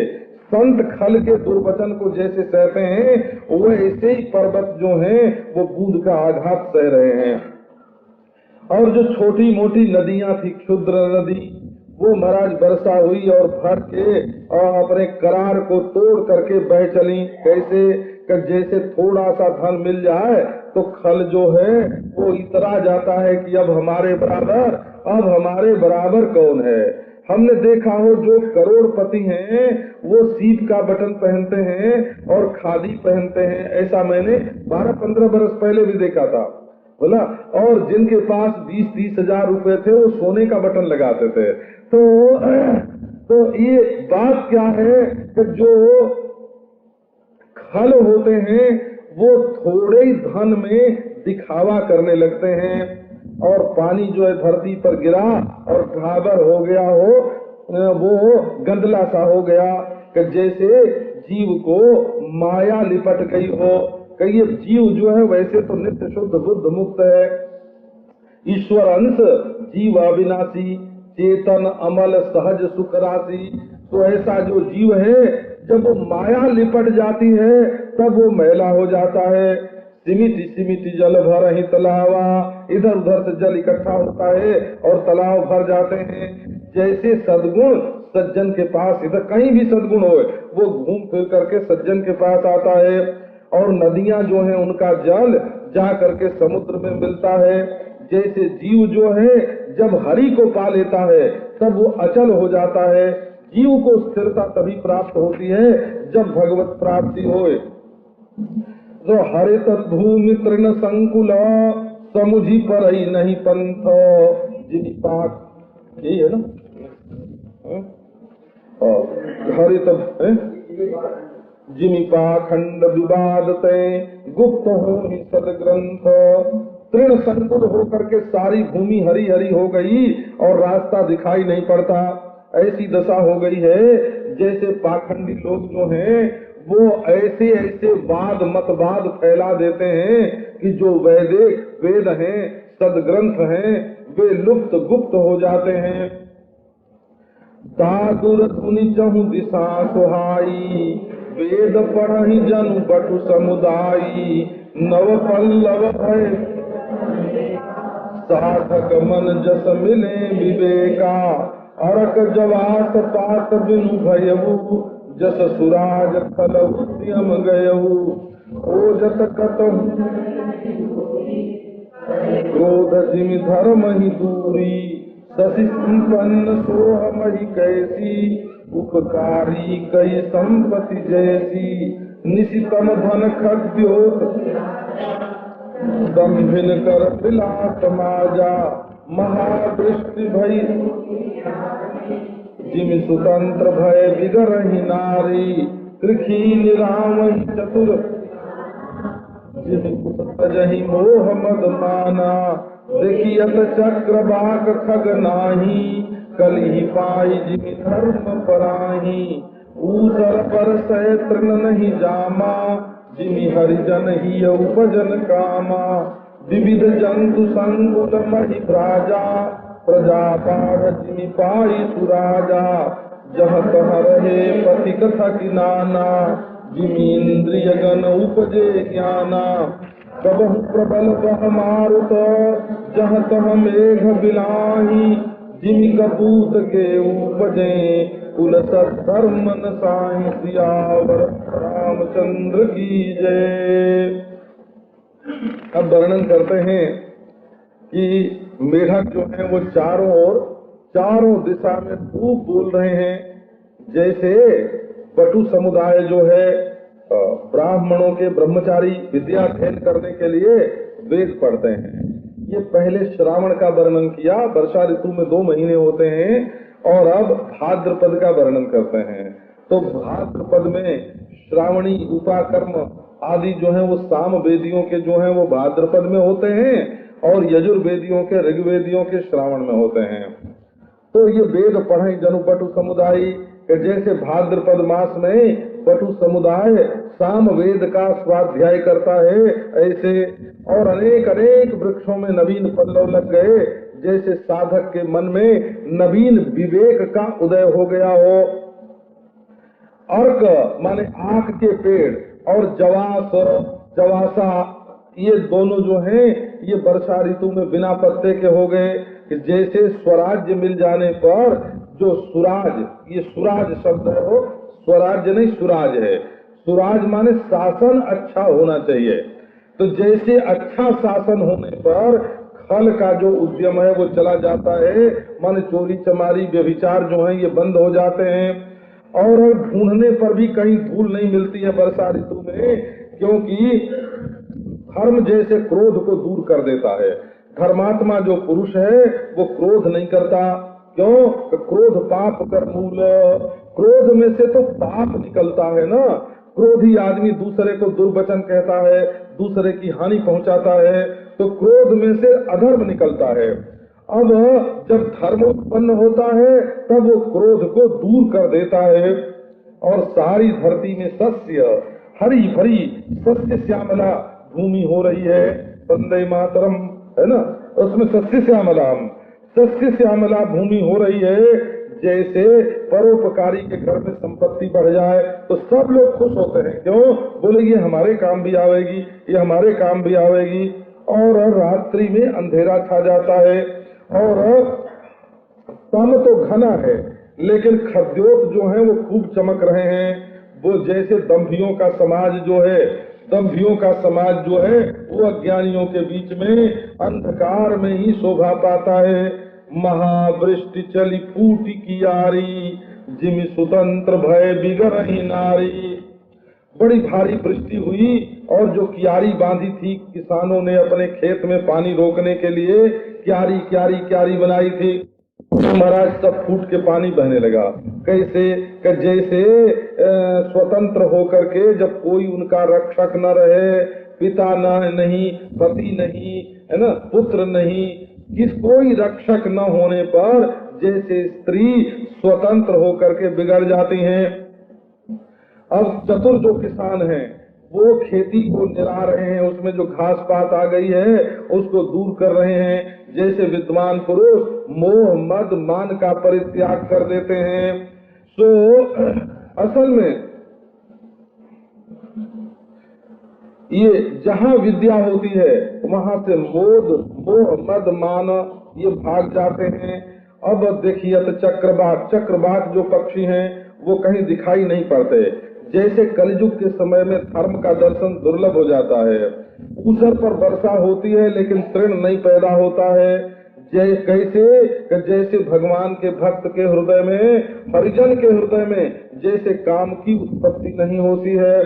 संत खल के दुर्वचन को जैसे सहते हैं वैसे ही पर्वत जो हैं वो बूंद का आघात सह रहे हैं। और जो छोटी मोटी नदियां थी, क्षुद्र नदी, वो महाराज वर्षा हुई और भर के और अपने करार को तोड़ करके बह चली। कैसे? कि जैसे थोड़ा सा धन मिल जाए तो खल जो है वो इतरा जाता है कि अब हमारे बराबर कौन है। हमने देखा हो जो करोड़पति हैं वो सीप का बटन पहनते हैं और खादी पहनते हैं, ऐसा मैंने 12-15 बरस पहले भी देखा था, बोला। और जिनके पास 20-30 हजार रुपए थे वो सोने का बटन लगाते थे। तो ये बात क्या है कि जो खल होते हैं वो थोड़े ही धन में दिखावा करने लगते हैं, और पानी जो है धरती पर गिरा और घाबर हो गया हो, वो गंदला सा हो गया कि जैसे जीव को माया लिपट गई हो। कि ये जीव जो है वैसे तो नित्य शुद्ध बुद्ध मुक्त है, ईश्वर अंश, जीव अविनाशी, चेतन अमल सहज सुख राशि। तो ऐसा जो जीव है जब वो माया लिपट जाती है तब वो मैला हो जाता है। सिमिटी सिमिटी जल भर ही तलावा, इधर उधर से जल इकट्ठा होता है और तालाब भर जाते हैं। जैसे सद्गुण सज्जन के पास, इधर कहीं भी सद्गुण हो वो घूम फिर करके सज्जन के पास आता है, और नदियां जो हैं उनका जल जा करके समुद्र में मिलता है। जैसे जीव जो है जब हरि को पा लेता है तब वो अचल हो जाता है। जीव को स्थिरता तभी प्राप्त होती है जब भगवत प्राप्ति होए। जो हरित भूमि तृण संकुल समुझी पर ही नहीं पंथ, जिनी पाक, यही है ना, हरित जिमी पाखंड विवादते गुप्त हो सदग्रंथ। तृण संकुल होकर के सारी भूमि हरी हरी हो गई और रास्ता दिखाई नहीं पड़ता, ऐसी दशा हो गई है। जैसे पाखंडी लोग जो हैं वो ऐसे ऐसे वाद मतवाद फैला देते हैं कि जो वैदिक वेद हैं, सदग्रंथ हैं, वे लुप्त गुप्त हो जाते हैं। दादुर धुनि चहु दिशा सुहाई, वेद पढ़हि जनु बटु समुदायी। नव पल्लव भय साधक मन जस मिले विवेका, अरक जवात पात बिनु भयऊ, जस सुराज खलऊ सियम गयऊ। ओ जत कतहु क्रोध जिमि धर्म ही दूरी, शशि संपन्न सोहम ही कैसी, उपकारी कई संपत्ति जैसी, निशितम धन खद्योत दम्भिन कर विलास माजा, महावृष्टि भई जिमि स्वतंत्र भय बिगरहि नारी, कृखी निराम चतुर जिमि मोह मद माना, देखियत चक्र बाक खग नाही, कलहि पाई जिमि धर्म पराही, ऊसर पर सै तृण नहीं जामा, जिमि हरिजन ही उपजन कामा, विविध जंतु संकुल महि भ्राजा, प्रजा पार जिमि पाई सुराजा, जहाँ तहाँ रहे पति कथा की नाना, जिमि इंद्रिय गण उपजे ज्ञाना, कबहु प्रबल बह मारुत, जहाँ तहाँ मेघ बिलाही, जिमि कपूत के उपजे कुल सत्धर्म न साई, सियावर रामचंद्र की जय। अब वर्णन करते हैं कि मेढक जो है वो चारों ओर चारों दिशा में खूब बोल रहे हैं। जैसे पटु समुदाय जो है ब्राह्मणों के ब्रह्मचारी विद्या अध्ययन करने के लिए वेद पढ़ते हैं। ये पहले श्रावण का वर्णन किया, वर्षा ऋतु में 2 महीने होते हैं, और अब भाद्रपद का वर्णन करते हैं। तो भाद्रपद में श्रावणी उपाकर्म आदि जो है वो साम वेदियों के जो है वो भाद्रपद में होते हैं, और यजुर्वेदियों के ऋग्वेदियों के श्रावण में होते हैं। तो ये वेद पढ़े जनु पटु समुदाय, जैसे भाद्रपद मास में पटु समुदाय साम वेद का स्वाध्याय करता है, ऐसे और अनेक अनेक वृक्षों में नवीन पल्लव लग गए, जैसे साधक के मन में नवीन विवेक का उदय हो गया हो। अर्क माने आक के पेड़ और जवासा ये दोनों जो हैं ये वर्षा ऋतु में बिना पत्ते के हो गए। कि जैसे स्वराज्य मिल जाने पर जो सुराज, ये सुराज शब्द है वो स्वराज्य नहीं सुराज है। सुराज माने शासन अच्छा होना चाहिए। तो जैसे अच्छा शासन होने पर खल का जो उद्यम है वो चला जाता है, माने चोरी चमारी व्यभिचार जो है ये बंद हो जाते हैं। और ढूंढने पर भी कहीं धूल नहीं मिलती है वर्षा ऋतु में, क्योंकि धर्म जैसे क्रोध को दूर कर देता है। धर्मात्मा जो पुरुष है वो क्रोध नहीं करता। क्यों? क्रोध पाप कर मूल। क्रोध में से तो पाप निकलता है ना। क्रोधी आदमी दूसरे को दुर्वचन कहता है, दूसरे की हानि पहुंचाता है, तो क्रोध में से अधर्म निकलता है। अब जब धर्म उत्पन्न होता है तब वो क्रोध को दूर कर देता है, और सारी धरती में सस्य हरी भरी सस्य श्यामला भूमि हो रही है। वंदे मातरम है ना, उसमें सस्य श्यामला भूमि हो रही है। जैसे परोपकारी के घर में संपत्ति बढ़ जाए तो सब लोग खुश होते हैं। क्यों? बोले ये हमारे काम भी आवेगी, ये हमारे काम भी आवेगी। और रात्रि में अंधेरा छा जाता है, और तम तो घना है लेकिन खद्योत जो है वो खूब चमक रहे हैं। वो जैसे दंभियों का समाज जो है, दंभियों का समाज जो है वो अज्ञानियों के बीच में अंधकार में ही शोभा पाता है। महावृष्टि चली फूटी कियारी, जिमि स्वतंत्र भय बिगरहि नारी। बड़ी भारी वृष्टि हुई, और जो कियारी बांधी थी किसानों ने अपने खेत में पानी रोकने के लिए क्यारी बनाई थी, महाराज सब फूट के पानी बहने लगा। कैसे? जैसे स्वतंत्र होकर के जब कोई उनका रक्षक न रहे, पिता नहीं, पति नहीं, है ना, पुत्र नहीं, कोई रक्षक न होने पर जैसे स्त्री स्वतंत्र होकर के बिगड़ जाती हैं। अब चतुर जो किसान हैं वो खेती को निरा रहे हैं, उसमें जो घास पात आ गई है उसको दूर कर रहे हैं। जैसे विद्वान पुरुष मोह मद मान का परित्याग कर देते हैं। सो असल में ये जहाँ विद्या होती है वहाँ से मोह मद मान ये भाग जाते हैं। अब देखिए तो चक्रवात जो पक्षी हैं वो कहीं दिखाई नहीं पड़ते। जैसे कलयुग के समय में धर्म का दर्शन दुर्लभ हो जाता है, ऊसर पर वर्षा होती है लेकिन तृण नहीं पैदा होता है। जैसे भगवान के भक्त के हृदय में, हरिजन के हृदय में जैसे काम की उत्पत्ति नहीं होती है।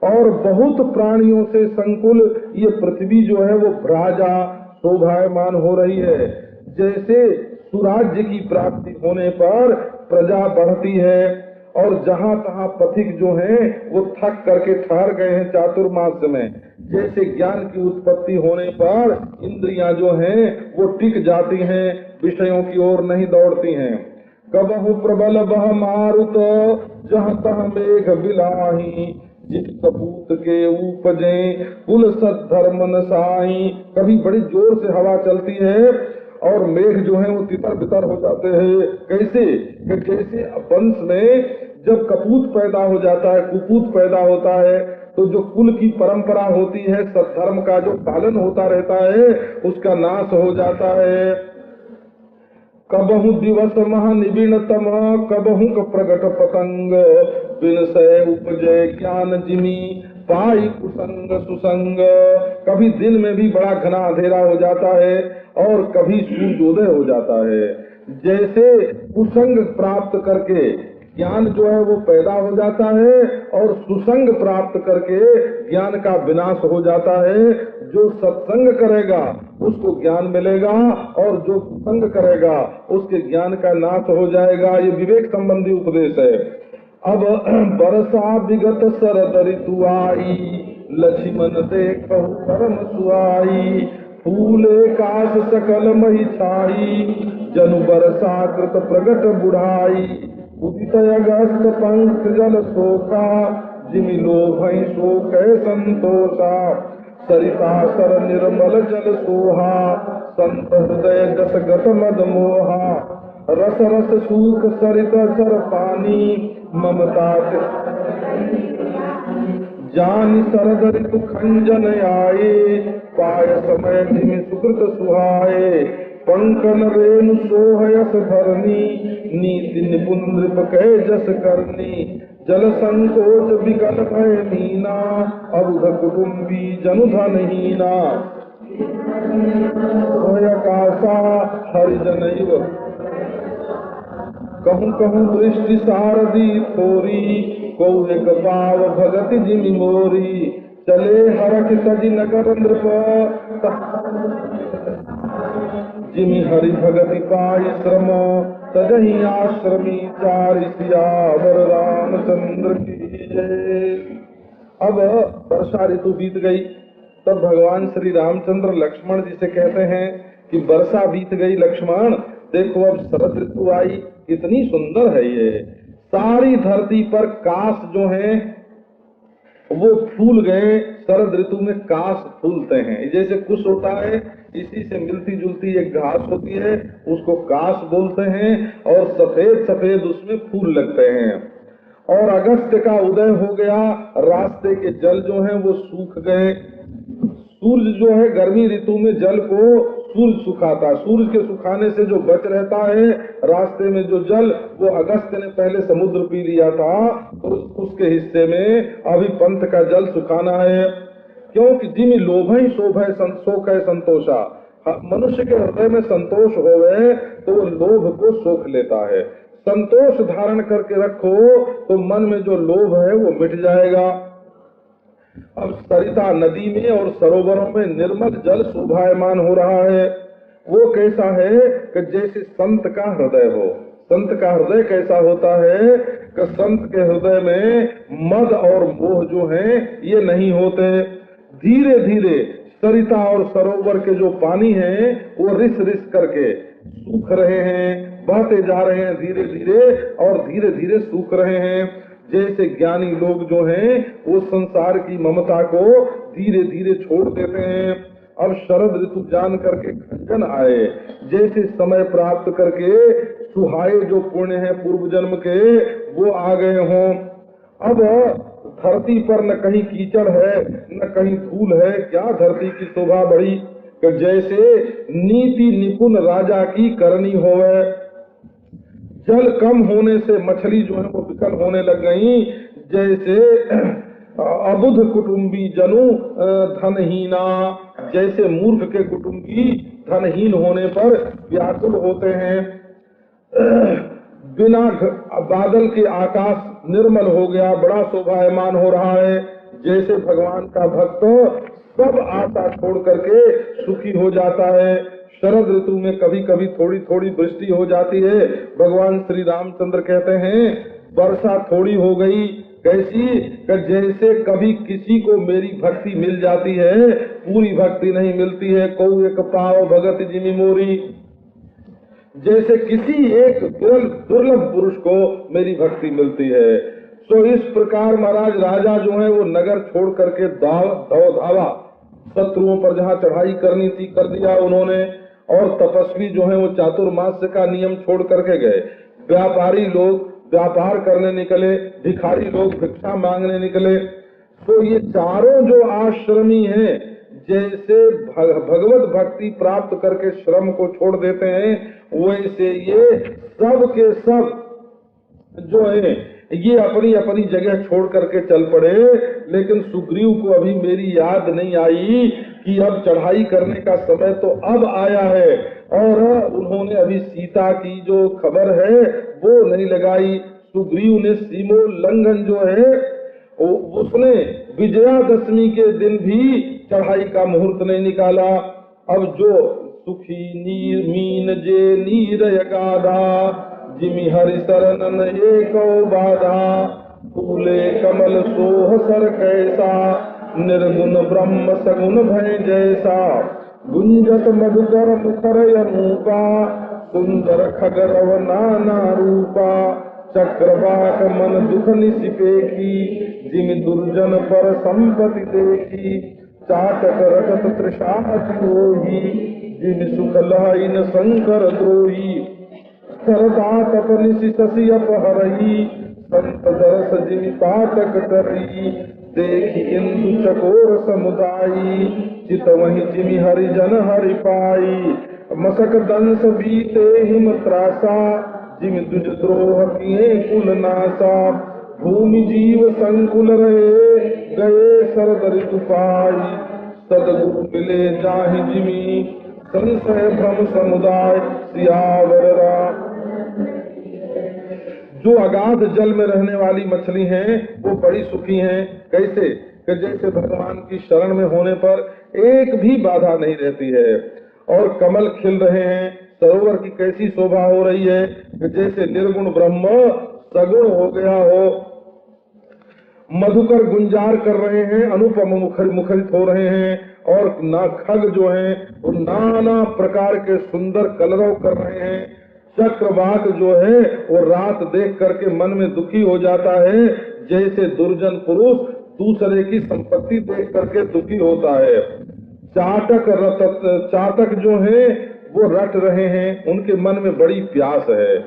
और बहुत प्राणियों से संकुल ये पृथ्वी जो है वो भ्राजा शोभायमान हो रही है। जैसे सुराज्य की प्राप्ति होने पर प्रजा बढ़ती है और जहाँ तहाँ पथिक जो हैं वो थक करके ठहर गए हैं चातुर्मास में। जैसे ज्ञान की उत्पत्ति होने पर इंद्रियां जो हैं वो टिक जाती हैं, विषयों की ओर नहीं दौड़ती हैं। कबहु प्रबल बह मारुत जहाँ तहाँ मेघ बिलाही, जिस कपूत के उपजे कुल सद्धर्म नसाई। कभी बड़ी जोर से हवा चलती है और मेघ जो है वो तितर बितर हो जाते हैं। कैसे? जैसे वंश में जब कपूत पैदा हो जाता है, कुपूत पैदा होता है, तो जो कुल की परंपरा होती है, सद्धर्म का जो पालन होता रहता है, उसका नाश हो जाता है। कबहु दिवस महा निबिड़तम कबहु प्रगट पतंग, बिनसय उपजय ज्ञान जिमी पाई कुसंग सुसंग। कभी दिन में भी बड़ा घना अंधेरा हो जाता है और कभी सूर्योदय हो जाता है। जैसे कुसंग प्राप्त करके ज्ञान जो है वो पैदा हो जाता है और सुसंग प्राप्त करके ज्ञान का विनाश हो जाता है। जो सत्संग करेगा उसको ज्ञान मिलेगा और जो कुसंग करेगा उसके ज्ञान का नाश हो जाएगा। ये विवेक संबंधी उपदेश है। अब बरसा विगत शरद ऋतु आई, लक्ष्मण देखहु परम सुहाई। फूले काश सकल मही छाई, जनु बरसा कृत प्रगट बुढ़ाई। उदित अगस्त पंख जल शोका, जिमि लोभई शोक संतोषा। सरिता सर निर्मल जल सोहा, संत हृदय जस गत मद मोहा। रस रस सूख सरित सर पानी, ममता जानि शरद ऋतु खंजन आए। पाय समय जिमि सुकृत सुहाए, पंकन रेणु सोहयस धरनी। नीति निपुण नृप कह जस करनी, जल संकोच विकल भय मीना। अवध कुटुम्बी जनु धनहीना, कासा हरिजनैव। कहूँ कहूँ दृष्टि सारदी थोरी, को एक पाव भगति जिमि मोरी। चले हरख सजी नगर नृप, जिमि हरि भगति पाई श्रम। सजहि आश्रमी चारि सियावर रामचंद्र की जय। अब वर्षा ऋतु बीत गई, तब भगवान श्री रामचंद्र लक्ष्मण जी से कहते हैं कि वर्षा बीत गई लक्ष्मण, देखो अब शरद ऋतु आई, कितनी सुंदर है ये। सारी धरती पर काश जो है वो फूल गए। शरद ऋतु में काश फूलते हैं। जैसे कुश होता है, इसी से मिलती जुलती एक घास होती है, उसको काश बोलते हैं। और सफेद सफेद उसमें फूल लगते हैं। और अगस्त का उदय हो गया, रास्ते के जल जो हैं वो सूख गए। सूर्य जो है गर्मी ऋतु में जल को सूर्य सुखाता, सूर्य के सुखाने से जो बच रहता है रास्ते में जो जल, वो अगस्त ने पहले समुद्र पी लिया था, तो उसके हिस्से में अभी पंथ का जल सुखाना है। क्योंकि जिमि लोभई शोभय शोक है संतोषा। मनुष्य के हृदय में संतोष होवे तो वो लोभ को सोख लेता है। संतोष धारण करके रखो तो मन में जो लोभ है वो मिट जाएगा। अब सरिता नदी में और सरोवरों में निर्मल जल शोभायमान हो रहा है। वो कैसा है कि जैसे संत का हृदय हो। संत का हृदय कैसा होता है कि संत के हृदय में मद और मोह जो हैं ये नहीं होते। धीरे धीरे सरिता और सरोवर के जो पानी हैं वो रिस रिस करके सूख रहे हैं, बहते जा रहे हैं धीरे धीरे, और धीरे धीरे सूख रहे हैं। जैसे ज्ञानी लोग जो हैं वो संसार की ममता को धीरे धीरे छोड़ देते हैं। अब शरद ऋतु जान करके खंजन आए, जैसे समय प्राप्त करके सुहाए जो पुण्य है पूर्व जन्म के वो आ गए हों। अब धरती पर न कहीं कीचड़ है न कहीं धूल है। क्या धरती की शोभा बढ़ी कि जैसे नीति निपुण राजा की करनी होवे। जल कम होने से मछली जो है वो विकल होने लग गई। जैसे अबुध कुटुंबी जनु धनहीना, जैसे मूर्ख के कुटुंबी धनहीन होने पर व्याकुल होते हैं। बिना बादल के आकाश निर्मल हो गया, बड़ा शोभायमान हो रहा है। जैसे भगवान का भक्त सब आशा छोड़ करके सुखी हो जाता है। शरद ऋतु में कभी कभी थोड़ी थोड़ी वृष्टि हो जाती है। भगवान श्री रामचंद्र कहते हैं वर्षा थोड़ी हो गई, कैसी कि जैसे कभी किसी को मेरी भक्ति मिल जाती है, पूरी भक्ति नहीं मिलती है। कौ एक पाव भगत जिमि मोरी, जैसे किसी एक दुर्लभ पुरुष को मेरी भक्ति मिलती है। तो इस प्रकार महाराज राजा जो है वो नगर छोड़ करके धावा, शत्रुओं पर जहाँ चढ़ाई करनी थी कर दिया उन्होंने। और तपस्वी जो है वो चातुर्मास्य का नियम छोड़ करके गए। व्यापारी लोग व्यापार करने निकले, भिखारी लोग भिक्षा मांगने निकले। तो ये चारों जो आश्रमी हैं, जैसे भगवत भक्ति प्राप्त करके श्रम को छोड़ देते हैं, वैसे ये सब के सब जो है ये अपनी अपनी जगह छोड़ करके चल पड़े। लेकिन सुग्रीव को अभी मेरी याद नहीं आई कि अब चढ़ाई करने का समय तो अब आया है, और उन्होंने अभी सीता की जो खबर है वो नहीं लगाई। सुग्रीव ने सीमोल्लंघन जो है उसने विजयादशमी के दिन भी चढ़ाई का मुहूर्त नहीं निकाला। अब जो सुखी नीर मीन जे नीर यगाधा, जिमि हरि शरणन एको बाधा, फूले कमल सोह सर कैसा, निर्गुण ब्रह्म सगुण भय जैसा, गुंजत मधुकर मुखर अनूपा, सुंदर खगरव नाना रूपा, चक्रवाक मन दुख निसिपेखी, जिमि दुर्जन पर संपत्ति देखी, चाटक रटत तृषा अतिरोही, जिमि सुख लहाइन शंकर द्रोही, सरदा तपनिशि शशि अपहरई, संत दरस जिमि पातक डरई, देखी इंदु चकोर समुदायी, चित वही जिमि हरिजन हरि पाई, मसक दंस बीते हिम त्रासा, जिमि दुज द्रोह किए कुल नासा, भूमि जीव संकुल रहे, गए शरद ऋतु पाई, सदगुरु मिले जाहि जिमि, संशय भ्रम समुदाय, सियावर राम। जो अगाध जल में रहने वाली मछली हैं वो बड़ी सुखी हैं। कैसे कि जैसे भगवान की शरण में होने पर एक भी बाधा नहीं रहती है। और कमल खिल रहे हैं, सरोवर की कैसी शोभा हो रही है कि जैसे निर्गुण ब्रह्म सगुण हो गया हो। मधुकर गुंजार कर रहे हैं, अनुपम मुखरित हो रहे हैं, और ना खग जो हैं वो नाना प्रकार के सुंदर कलरव कर रहे हैं। चक्रवाक जो है वो रात देख करके मन में दुखी हो जाता है, जैसे दुर्जन पुरुष दूसरे की संपत्ति देख करके दुखी होता है। चातक जो है वो रट रहे हैं, उनके मन में बड़ी प्यास है।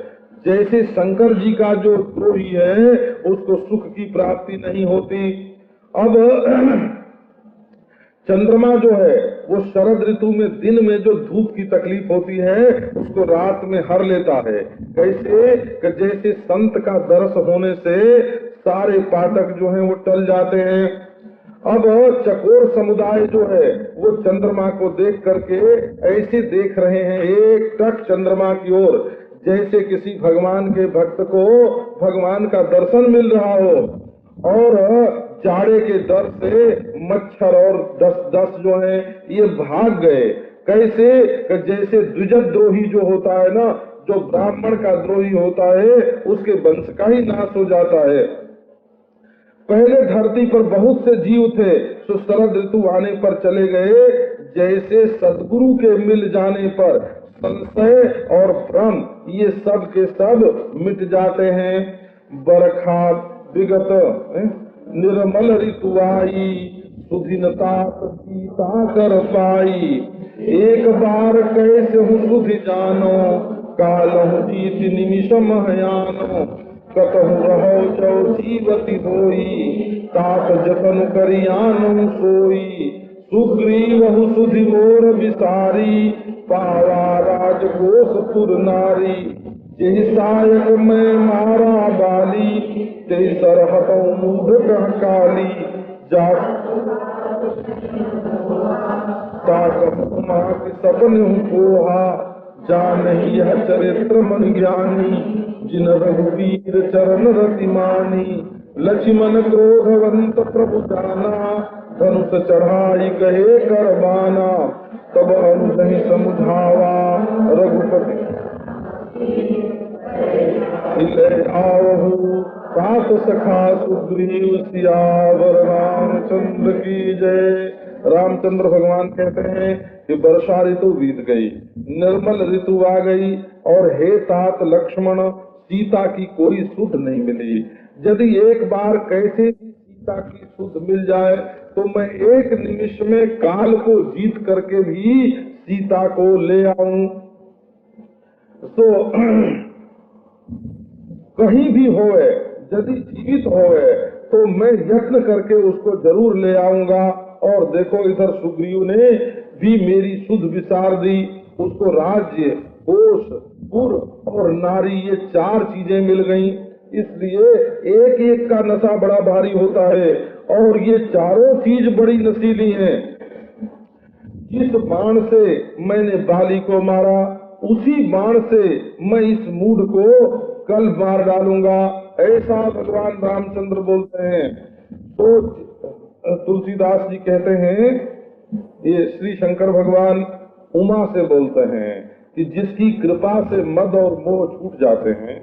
जैसे शंकर जी का जो द्रोही है उसको सुख की प्राप्ति नहीं होती। अब चंद्रमा जो है वो शरद ऋतु में दिन में जो धूप की तकलीफ होती है उसको रात में हर लेता है। कैसे कि जैसे संत का दर्श होने से सारे पातक जो हैं वो टल जाते हैं। अब चकोर समुदाय जो है वो चंद्रमा को देख करके ऐसे देख रहे हैं एक टक चंद्रमा की ओर, जैसे किसी भगवान के भक्त को भगवान का दर्शन मिल रहा हो। और जाड़े के डर से मच्छर और दस जो है ये भाग गए। कैसे कि जैसे द्विजद्रोही जो होता है ना, जो ब्राह्मण का द्रोही होता है उसके वंश का ही नाश हो जाता है। पहले धरती पर बहुत से जीव थे, तो शरद ऋतु आने पर चले गए। जैसे सदगुरु के मिल जाने पर संशय और भ्रम ये सब के सब मिट जाते हैं। बरखा विगत निर्मल ऋतु आई, सुधीनता सीता कर पाई। एक बार कैसे हूँ सुधि जानो, कालहु जीत निमिष महयानो। कतहु रहो जो जीवती होई, तात जतन करियानु सोई। सुग्रीवहु सुधि मोर विसारी, पावा राजकोष पुर नारी। जेहि सायक में मारा बाली, ते सरहतौ मूढ़ कह काली। जा उमा की सपन कोहा जा नहीं यह चरित्र मन ज्ञानी जिन रघुवीर चरण रति मानी लक्ष्मण क्रोधवंत प्रभु जाना धनुष चढ़ाई गए करबाना तब अनुजहि समुझावा रघुपति आवहु सात सखा सुग्रीव सियावर रामचंद्र की जय। रामचंद्र भगवान कहते हैं कि वर्षा ऋतु बीत गई, निर्मल ऋतु आ गई और हे तात लक्ष्मण सीता की कोई सुध नहीं मिली। यदि एक बार कैसे भी सीता की सुध मिल जाए तो मैं एक निमिष में काल को जीत करके भी सीता को ले आऊं। तो कहीं भी होए, यदि जीवित होए तो मैं यत्न करके उसको जरूर ले आऊंगा। और देखो इधर सुग्रीव ने भी मेरी सुध विसार दी, उसको राज्य, कोष, पुर और नारी ये चार चीजें मिल गईं। इसलिए एक एक का नशा बड़ा भारी होता है और ये चारों चीज बड़ी नशीली हैं। जिस बाण से मैंने बाली को मारा उसी बाण से मैं इस मूढ़ को कल मार डालूंगा, ऐसा भगवान रामचंद्र बोलते हैं। तो तुलसीदास जी कहते हैं, ये श्री शंकर भगवान उमा से बोलते हैं कि जिसकी कृपा से मद और मोह छूट जाते हैं,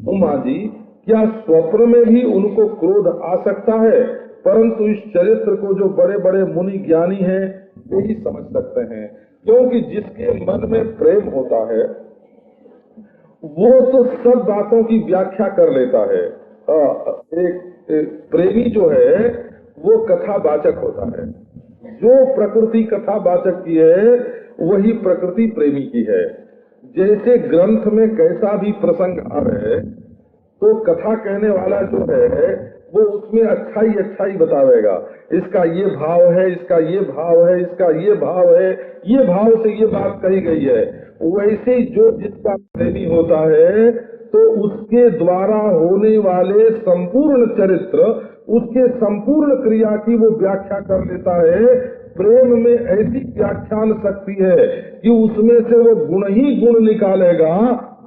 उमा जी क्या स्वप्न में भी उनको क्रोध आ सकता है? परंतु इस चरित्र को जो बड़े बड़े मुनि ज्ञानी हैं वे ही समझ सकते हैं, क्योंकि जिसके मन में प्रेम होता है वो तो सब बातों की व्याख्या कर लेता है। एक प्रेमी जो है वो कथावाचक होता है। जो प्रकृति कथावाचक की है वही प्रकृति प्रेमी की है। जैसे ग्रंथ में कैसा भी प्रसंग आवे तो कथा कहने वाला जो है वो उसमें अच्छाई बतावेगा। इसका ये भाव है, इसका ये भाव है, इसका ये भाव है, ये भाव से ये बात कही गई है। वैसे ही जो जिसका प्रेमी होता है तो उसके द्वारा होने वाले संपूर्ण चरित्र, उसके संपूर्ण क्रिया की वो व्याख्या कर लेता है। प्रेम में ऐसी व्याख्यान शक्ति है कि उसमें से वो गुण ही गुण निकालेगा,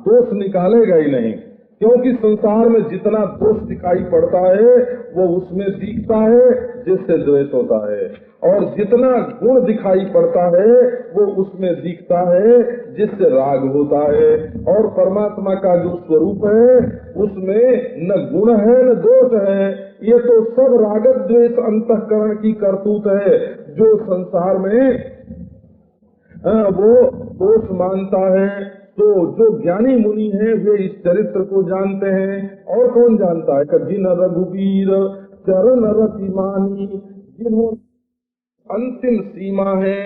दोष निकालेगा ही नहीं। क्योंकि संसार में जितना दोष दिखाई पड़ता है वो उसमें दिखता है जिससे द्वेष होता है, और जितना गुण दिखाई पड़ता है वो उसमें दिखता है जिससे राग होता है। और परमात्मा का जो स्वरूप है उसमें न गुण है न दोष है, ये तो सब राग द्वेष अंतःकरण की करतूत है जो संसार में वो दोष मानता है। तो जो ज्ञानी मुनि हैं वे इस चरित्र को जानते हैं। और कौन जानता है? जिन रघुवीर चरण रति मानी, जिन्हों अंतिम सीमा है,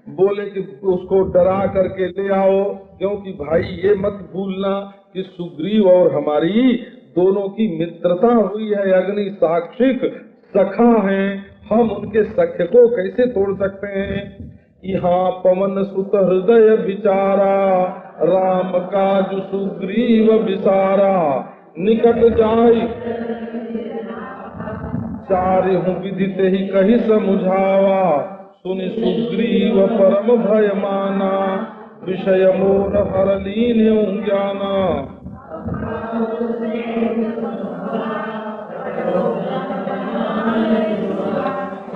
बोले कि उसको डरा करके ले आओ, क्योंकि भाई ये मत भूलना कि सुग्रीव और हमारी दोनों की मित्रता हुई है, अग्नि साक्षिक सखा हैं, हम उनके सख्य को कैसे तोड़ सकते हैं। यहाँ पवन सुत हृदय विचारा, राम काज सुग्रीव विसारा, निकट जाई चारिहु विदित ही कही समुझावा, सुनि सुग्रीव परम भय माना, विषय मोर हर लीन्यु ज्ञाना।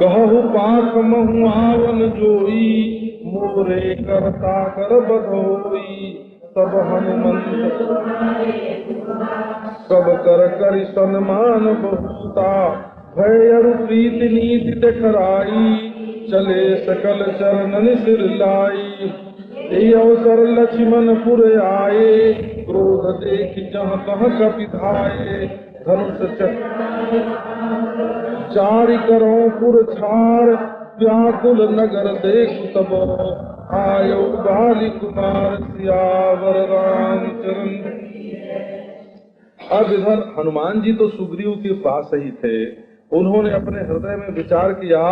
कहु पाख महु आवन जोई, मोरे करता कर बधोई, सब हनुमंत सब कर करि सन्मान बहुता, भय अरु प्रीति नीति देखराई, चले सकल चरणन सिर लाई। यही अवसर लक्ष्मण पुर आए, क्रोध देख जहाँ तहाँ कपि धाये, धनुष चारि करो पुर छाड़, व्याकुल नगर देख तब, आयो बाली कुमार सियावर रामचरण। अब इधर हनुमान जी तो सुग्रीव के पास ही थे। उन्होंने अपने हृदय में विचार किया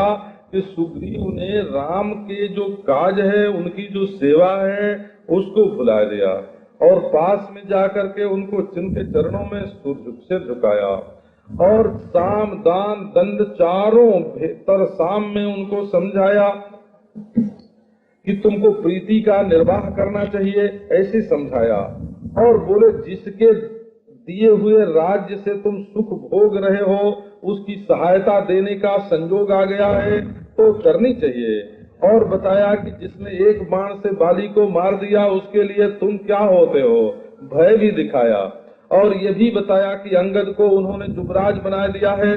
कि सुग्रीव ने राम के जो काज है, उनकी जो सेवा है, उसको भुला दिया और पास में जाकर के उनको जिनके चरणों में सिर झुकाया और साम दान दंड चारों भीतर साम में उनको समझाया कि तुमको प्रीति का निर्वाह करना चाहिए, ऐसे समझाया। और बोले जिसके दिए हुए राज्य से तुम सुख भोग रहे हो उसकी सहायता देने का संजोग आ गया है तो करनी चाहिए। और बताया कि जिसने एक बाण से बाली को मार दिया उसके लिए तुम क्या होते हो, भय भी दिखाया। और ये भी बताया कि अंगद को उन्होंने युवराज बना दिया है,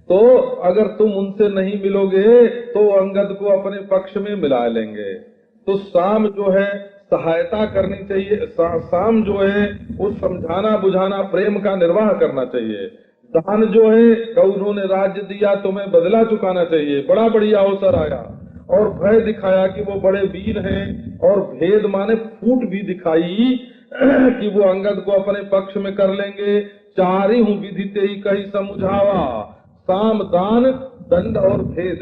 तो अगर तुम उनसे नहीं मिलोगे तो अंगद को अपने पक्ष में मिला लेंगे। तो साम जो है सहायता करनी चाहिए, साम जो है वो समझाना बुझाना प्रेम का निर्वाह करना चाहिए। दान जो है तो उन्होंने राज्य दिया तुम्हें बदला चुकाना चाहिए, बड़ा बढ़िया अवसर आया। और भय दिखाया कि वो बड़े वीर हैं, और भेद माने फूट भी दिखाई कि वो अंगद को अपने पक्ष में कर लेंगे। चार ही विधि तेई कही समझावा, साम दान दंड और भेद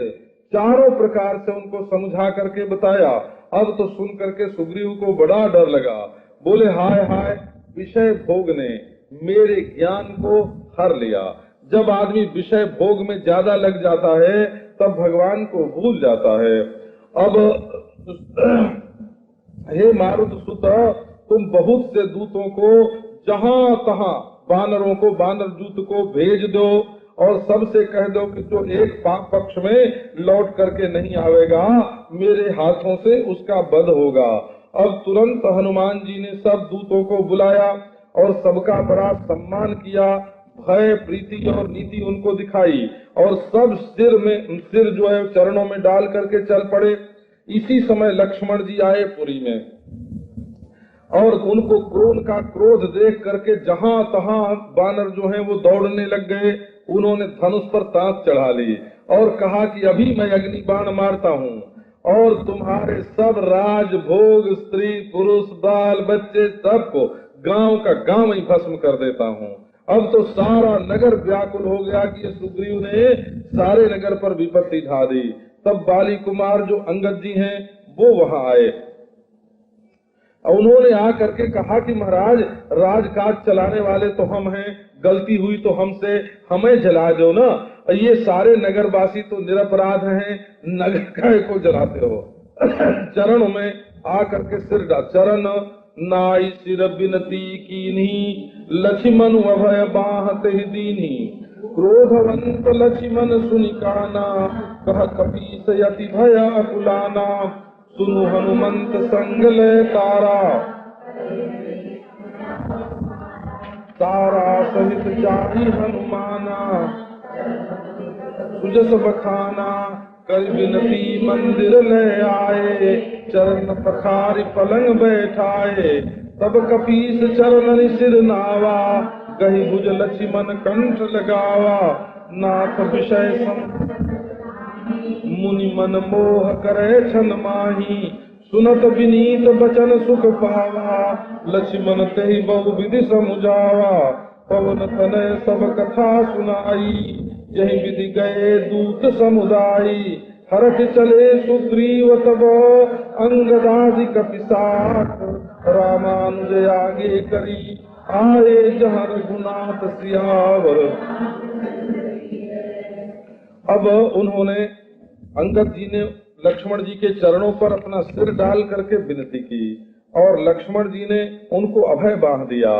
चारों प्रकार से उनको समझा करके बताया। अब तो सुन करके सुग्रीव को बड़ा डर लगा। बोले हाय हाय, विषय भोग ने मेरे ज्ञान को हर लिया। जब आदमी विषय भोग में ज्यादा लग जाता है तब भगवान को भूल जाता है। अब हे मारुत सुत, तुम बहुत से दूतों को जहाँ तहाँ बानरों को बानर दूत को भेज दो और सबसे कह दो कि जो एक पक्ष में लौट करके नहीं आवेगा मेरे हाथों से उसका वध होगा। अब तुरंत हनुमान जी ने सब दूतों को बुलाया और सबका बड़ा सम्मान किया, भय प्रीति और नीति उनको दिखाई, और सब सिर जो है चरणों में डाल करके चल पड़े। इसी समय लक्ष्मण जी आए पुरी में, और उनको क्रोध देख करके जहां तहां बानर जो हैं वो दौड़ने लग गए। उन्होंने धनुष पर तांत चढ़ा ली और कहा कि अभी मैं अग्नि बाण मारता हूँ और तुम्हारे सब राज भोग स्त्री पुरुष बाल बच्चे सबको गांव का गांव ही भस्म कर देता हूँ। अब तो सारा नगर व्याकुल हो गया कि ये सुग्रीव ने सारे नगर पर विपत्ति ढा दी। तब बाली कुमार जो अंगद जी हैं वो वहां आए। उन्होंने आकर के कहा कि महाराज राजकाज चलाने वाले तो हम हैं, गलती हुई तो हमसे, हमें जला दो ना, ये सारे नगरवासी तो निरपराध हैं, नगर काय को जलाते हो। चरण में आकर के सिर डाल, चरण नाई सिर बिनती कीन्ही, लक्ष्मण अभय बाहते दीनी, क्रोधवंत लक्ष्मण सुनिकाना, कह कपीस यति भय अकुलाना, सुनु हनुमंत संग ले तारा, तारा सहित जाहि हनुमाना, सुजस बखाना कर विनती मंदिर ले आए, चरण पखारि पलंग बैठाए, तब कपीस चरण सिर नावा, गहि भुज लक्ष्मण कंठ लगावा, नाथ विषय मुनि मन मोह करे छन माही, सुनत विनीत बचन सुख पावा, लक्ष्मण तेहि बहु विधि समुझावा, पवन तनय सब कथा सुनाई, यही विधि गए दूत समुदायी, हरख चले सुग्रीव तब अंगदादि कपिसात, रामानुज आगे करी आए जहाँ रघुनाथ सियावर। अब उन्होंने अंगद जी ने लक्ष्मण जी के चरणों पर अपना सिर डाल करके विनती की और लक्ष्मण जी ने उनको अभय बांध दिया,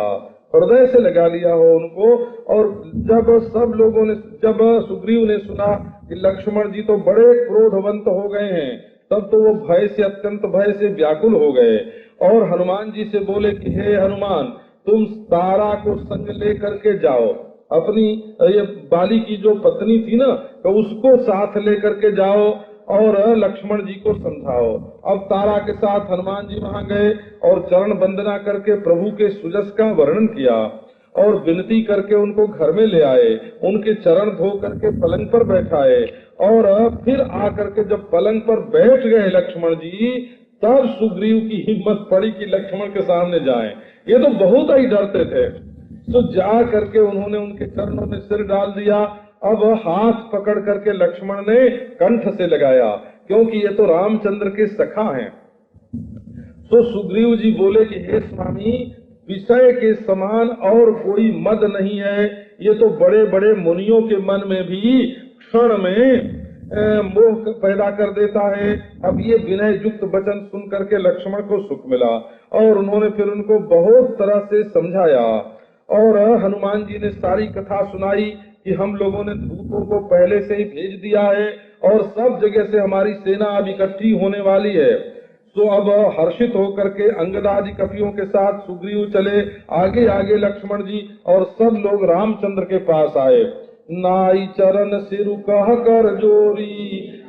हृदय से लगा लिया हो उनको। और जब सब लोगों ने, जब सुग्रीव ने सुना कि लक्ष्मण जी तो बड़े क्रोधवंत हो गए हैं, तब तो वो भय से, अत्यंत भय से व्याकुल हो गए और हनुमान जी से बोले कि हे हनुमान, तुम तारा को संग ले करके जाओ, अपनी ये बाली की जो पत्नी थी ना तो उसको साथ लेकर के जाओ और लक्ष्मण जी को समझाओ। अब तारा के साथ हनुमान जी वहां गए और चरण वंदना करके प्रभु के सुजस का वर्णन किया और विनती करके उनको घर में ले आए, उनके चरण धो करके पलंग पर बैठाए और फिर आकर के जब पलंग पर बैठ गए लक्ष्मण जी, तब सुग्रीव की हिम्मत पड़ी कि लक्ष्मण के सामने जाएं। ये तो बहुत ही डरते थे। तो जा करके उन्होंने उनके चरणों में सिर डाल दिया। अब हाथ पकड़ करके लक्ष्मण ने कंठ से लगाया, क्योंकि ये तो रामचंद्र के सखा हैं। तो सुग्रीव जी बोले कि हे स्वामी, विषय के समान और कोई मद नहीं है। ये तो बड़े बड़े मुनियों के मन में भी क्षण में मोह पैदा कर देता है। अब ये विनय युक्त वचन सुन करके लक्ष्मण को सुख मिला और उन्होंने फिर उनको बहुत तरह से समझाया और हनुमान जी ने सारी कथा सुनाई कि हम लोगों ने दूतों को पहले से ही भेज दिया है और सब जगह से हमारी सेना अब इकट्ठी होने वाली है। तो अब हर्षित होकर के अंगदादि कपियों के साथ सुग्रीव चले आगे आगे लक्ष्मण जी और सब लोग रामचंद्र के पास आए। नाई चरण सिरु कह कर जोरी,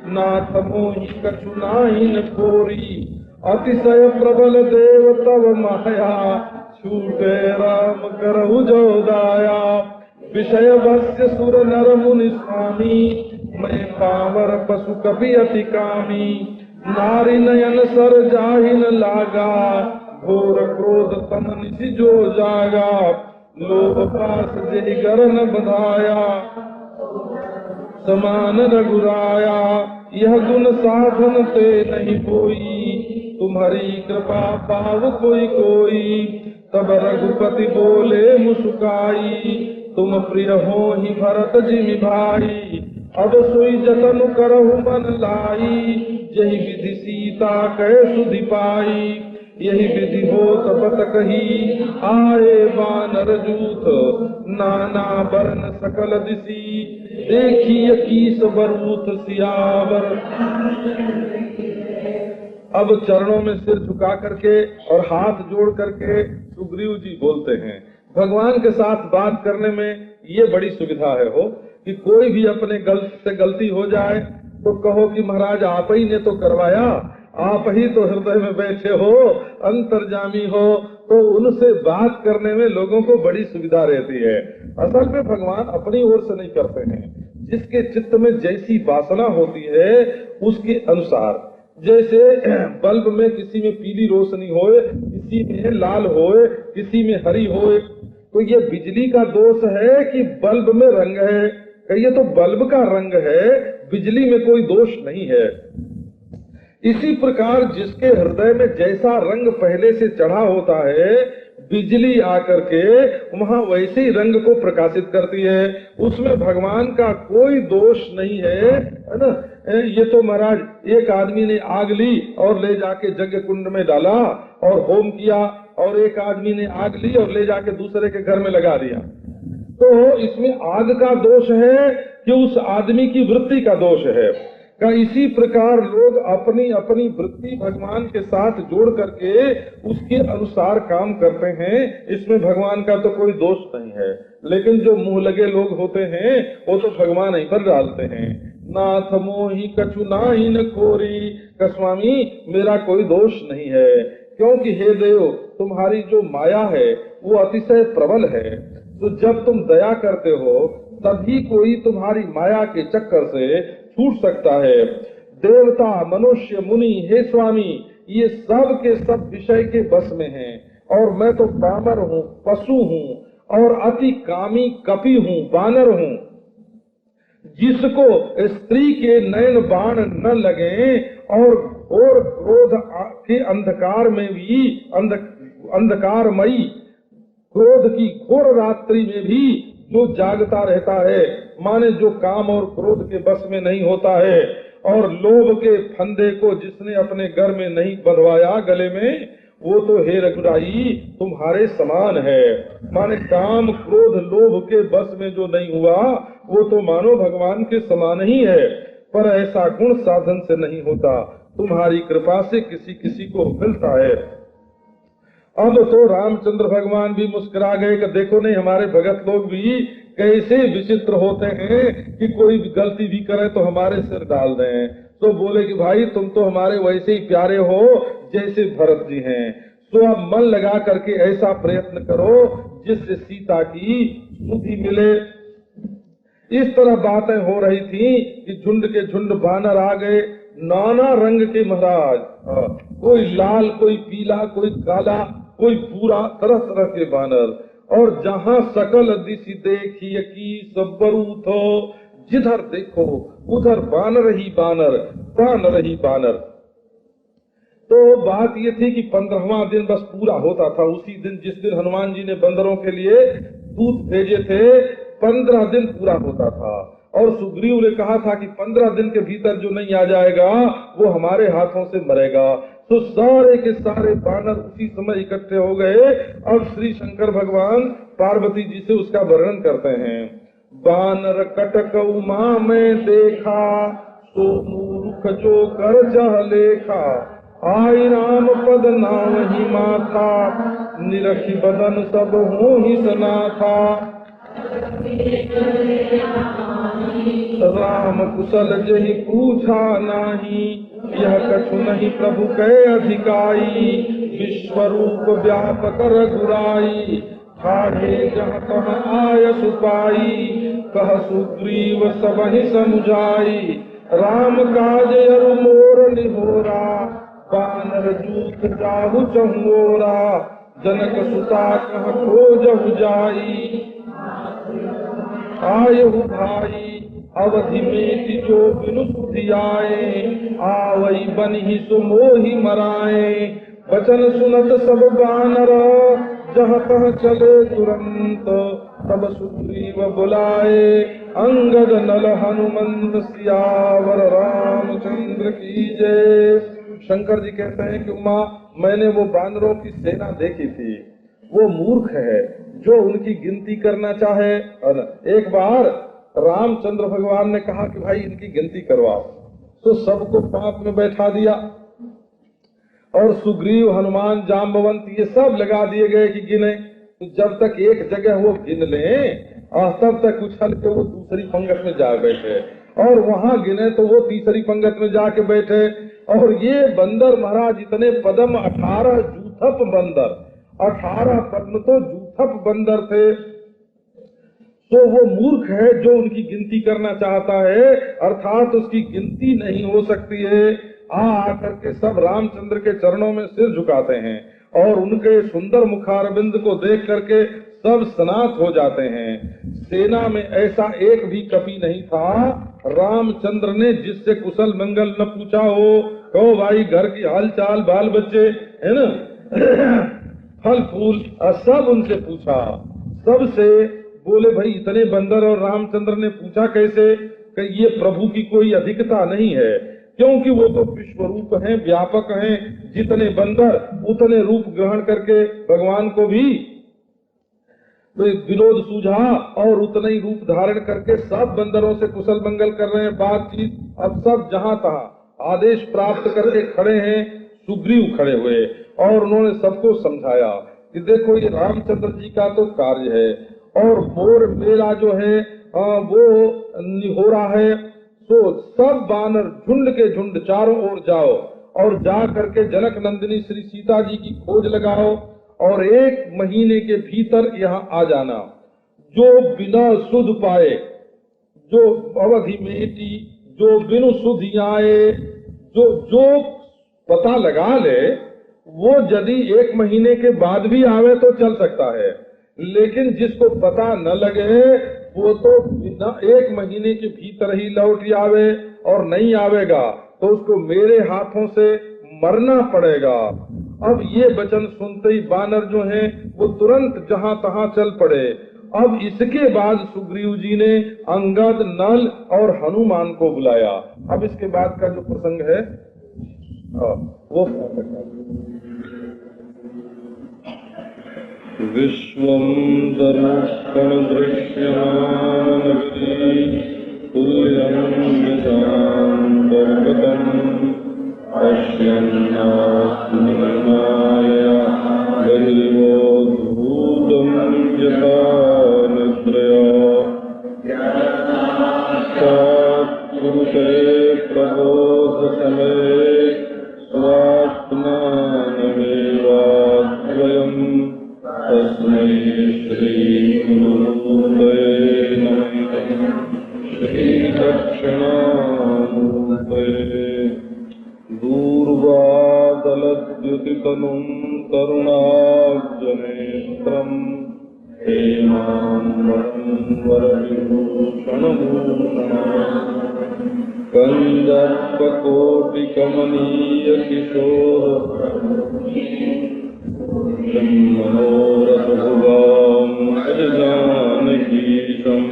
नाथ मोहि कछु नाहि न कोरी, अतिशय प्रबल देव तव माया, छूटे राम करहु जो दाया। विषय वश्य सुर नर मुनि स्वामी, मैं पावर पशु कपि अति कामी। नारी नयन सर जाहि न लागा, घोर क्रोध तम निशि जो जागा। लोभ पास जहि गरन बधाया, समान रघुराया। यह गुण साधन ते नहीं कोई, तुम्हारी कृपा पाव कोई कोई। तब रघुपति बोले मुस्काई, तुम प्रिय हो ही भरत जिमि भाई। अब सोई जतन करहु मन लाई, यही विधि सीता कह सुधि पाई। यही विधि हो तपत कही, आए बानर जूथ नाना वर्ण सकल दिसी। देखिए कीस बरूथ सियावर। अब चरणों में सिर झुका करके और हाथ जोड़ करके सुग्रीव जी बोलते हैं। भगवान के साथ बात करने में ये बड़ी सुविधा है हो कि कोई भी अपने से गलती हो जाए तो कहो कि महाराज आप ही ने तो करवाया, आप ही तो हृदय में बैठे हो, अंतर्जामी हो, तो उनसे बात करने में लोगों को बड़ी सुविधा रहती है। असल में भगवान अपनी ओर से नहीं करते हैं, जिसके चित्त में जैसी वासना होती है उसके अनुसार। जैसे बल्ब में किसी में पीली रोशनी होए, किसी में लाल होए, किसी में हरी होए, तो ये बिजली का दोष है कि बल्ब में रंग है? ये तो बल्ब का रंग है, बिजली में कोई दोष नहीं है। इसी प्रकार जिसके हृदय में जैसा रंग पहले से चढ़ा होता है, बिजली आकर के वहाँ वैसे ही रंग को प्रकाशित करती है। उसमें भगवान का कोई दोष नहीं है ना। ये तो महाराज एक आदमी ने आग ली और ले जाके यज्ञ कुंड में डाला और होम किया, और एक आदमी ने आग ली और ले जाके दूसरे के घर में लगा दिया, तो इसमें आग का दोष है कि उस आदमी की वृत्ति का दोष है? का इसी प्रकार लोग अपनी अपनी वृत्ति भगवान के साथ जोड़ करके उसके अनुसार काम करते हैं। इसमें भगवान का तो कोई दोष नहीं है, लेकिन जो मुंह लगे लोग होते हैं वो तो भगवान ही पर डालते हैं। नाथ मोहि कछु नाहि न कोरी, का स्वामी मेरा कोई दोष नहीं है, क्योंकि हे देव तुम्हारी जो माया है वो अतिशय प्रबल है। तो जब तुम दया करते हो तभी कोई तुम्हारी माया के चक्कर से छूट सकता है। देवता मनुष्य मुनि हे स्वामी ये सब के सब विषय के बस में हैं, और मैं तो बानर हूँ, पशु हूँ और अति कामी कपि हूँ, बानर हूँ। जिसको स्त्री के नयन बाण न लगे और घोर क्रोध के अंधकार में भी अंधकारमयी क्रोध की घोर रात्रि में भी जो जागता रहता है, माने जो काम और क्रोध के बस में नहीं होता है, और लोभ के फंदे को जिसने अपने घर में नहीं बंधवाया गले में, वो तो हे रघुराई तुम्हारे समान है। माने काम क्रोध लोभ के बस में जो नहीं हुआ वो तो मानो भगवान के समान ही है, पर ऐसा गुण साधन से नहीं होता, तुम्हारी कृपा से किसी किसी को मिलता है। अब तो रामचंद्र भगवान भी मुस्कुरा गए कि देखो नहीं हमारे भगत लोग भी कैसे विचित्र होते हैं कि कोई गलती भी करे तो हमारे सिर डाल दें। तो बोले कि भाई तुम तो हमारे वैसे ही प्यारे हो जैसे भरत जी हैं, तो अब मन लगा करके ऐसा प्रयत्न करो जिससे सीता की सुधि मिले। इस तरह बातें हो रही थी कि झुंड के झुंड बानर आ गए, नाना रंग के महाराज, कोई लाल, कोई पीला, कोई काला, कोई पूरा, तरह तरह के बानर। और जहाँ सकल दिशि देखिए की सबरूथ, जिधर देखो उधर बानर ही बानर, बानर ही बानर। तो बात ये थी कि 15वां दिन बस पूरा होता था, उसी दिन जिस दिन हनुमान जी ने बंदरों के लिए दूत भेजे थे 15 दिन पूरा होता था। और सुग्रीव ने कहा था कि 15 दिन के भीतर जो नहीं आ जाएगा वो हमारे हाथों से मरेगा। तो सारे के सारे बानर उसी समय इकट्ठे हो गए। अब श्री शंकर भगवान पार्वती जी से उसका वर्णन करते हैं। बानर कटक उमा में देखा, तो मूर्ख जो कर जह लेखा, आई राम पद नाम ही माथा, निरखी बदन सब हो ही सनाथा। राम कुशल जहि पूछा नाही, यह कछु नहीं प्रभु कै अधिकाई, विश्वरूप व्यापक रघुराई, ठाढ़े जहाँ तहाँ आय सुपाई, कह सुग्रीव सबहि समुझाई, राम काज अरु मोर निहोरा, बानर जूथ जाहु चहुओरा, जनक सुता कह खोजहु जाई, आयहु भाई अवधि में जो बिनु सुधि आए, आवई बनि सो मोहि मराए, वचन सुनत सब बानर, जहाँ तहाँ चले तुरंत, तब सुग्रीव बुलाए, अंगद नल हनुमंत सियावर रामचंद्र की जय। शंकर जी कहते हैं कि उमा, मैंने वो बानरों की सेना देखी थी, वो मूर्ख है जो उनकी गिनती करना चाहे। और एक बार रामचंद्र भगवान ने कहा कि भाई इनकी गिनती करवाओ, तो सबको पांच में बैठा दिया और सुग्रीव हनुमान जाम्बवंत ये सब लगा दिए गए कि गिने। तो जब तक एक जगह वो गिन लें और तब तक उछल के वो दूसरी पंगत में जा बैठे, और वहां गिने तो वो तीसरी पंगत में जाके बैठे। और ये बंदर महाराज इतने पदम 18 जूथप बंदर, 18 पद्म तो जूथप बंदर थे। तो वो मूर्ख है जो उनकी गिनती करना चाहता है, अर्थात उसकी गिनती नहीं हो सकती है। आकर के सब रामचंद्र के चरणों में सिर झुकाते हैं और उनके सुंदर मुखारबिंद को देख करके सब सनात हो जाते हैं। सेना में ऐसा एक भी कपि नहीं था रामचंद्र ने जिससे कुशल मंगल न पूछा हो। कहो भाई घर की हाल चाल, बाल बच्चे है ना, फल फूल सब उनसे पूछा। सबसे बोले भाई इतने बंदर, और रामचंद्र ने पूछा कैसे कि ये प्रभु की कोई अधिकता नहीं है, क्योंकि वो तो विश्व रूप हैं, व्यापक हैं। जितने बंदर उतने रूप ग्रहण करके भगवान को भी विरोध सूझा और उतने ही रूप धारण करके सब बंदरों से कुशल मंगल कर रहे हैं, बातचीत। अब सब जहां तहां आदेश प्राप्त करके खड़े हैं। सुग्रीव खड़े हुए और उन्होंने सबको समझाया कि देखो ये रामचंद्र जी का तो कार्य है, और मोर मेरा जो है वो निहोरा है। तो सब बानर झुंड के झुंड चारों ओर जाओ और जा करके जनक नंदिनी श्री सीता जी की खोज लगाओ, और 1 महीने के भीतर यहाँ आ जाना। जो बिना सुध पाए, जो अवधि मेटी, जो बिनु सुधि आए, जो पता लगा ले, वो यदि 1 महीने के बाद भी आवे तो चल सकता है, लेकिन जिसको पता न लगे वो तो बिना 1 महीने के भीतर ही लौट आवे, और नहीं आवेगा तो उसको मेरे हाथों से मरना पड़ेगा। अब ये वचन सुनते ही बानर जो हैं वो तुरंत जहां तहां चल पड़े। अब इसके बाद सुग्रीव जी ने अंगद, नल और हनुमान को बुलाया। अब इसके बाद का जो प्रसंग है वो विश्वं दर्शन दृश्यमानगरी तुल्यं निशान्तर्गतं पश्यन्नात्मन्मायया बहिर्वोद्धूतं यथा निद्रया सत्पुरुषे प्रबोधसमये स्वात्मानमेवाद्वयम् तस्मै श्री गुरुमूर्तये नमः। श्री दक्षिणामूर्तये दूर्वादलद्युतितनुं करुणाब्जनेत्रम् हेमाम्बरं वरविभूषणभूषणम् कन्दर्पकोटिकमनीयकिशोर मनोरथभुवां जानकीशम्।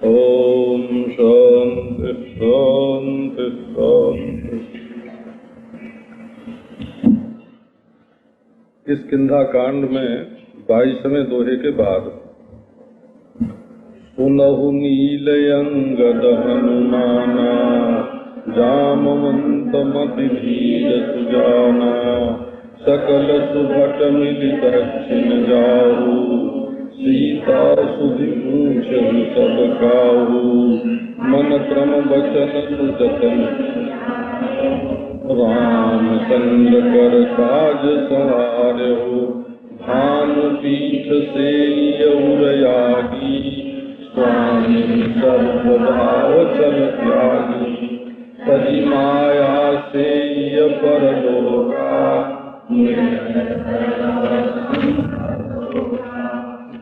ओम शांति शांति शांति। इस किंधा कांड में 22वें दोहे के बाद सुनहु नीलयंगद हनुमाना जामवंत मति धीर सुजाना सकल सुभट मिलि दक्षिण जाहु सीता सुधि पूछहु सब काहू मन क्रम बचन सुजतन रामचंद्र कर काज सवारहु भानु पीठ से यौरयागी स्वामी सर्वभाव चल त्यागी सजी माया से परलोका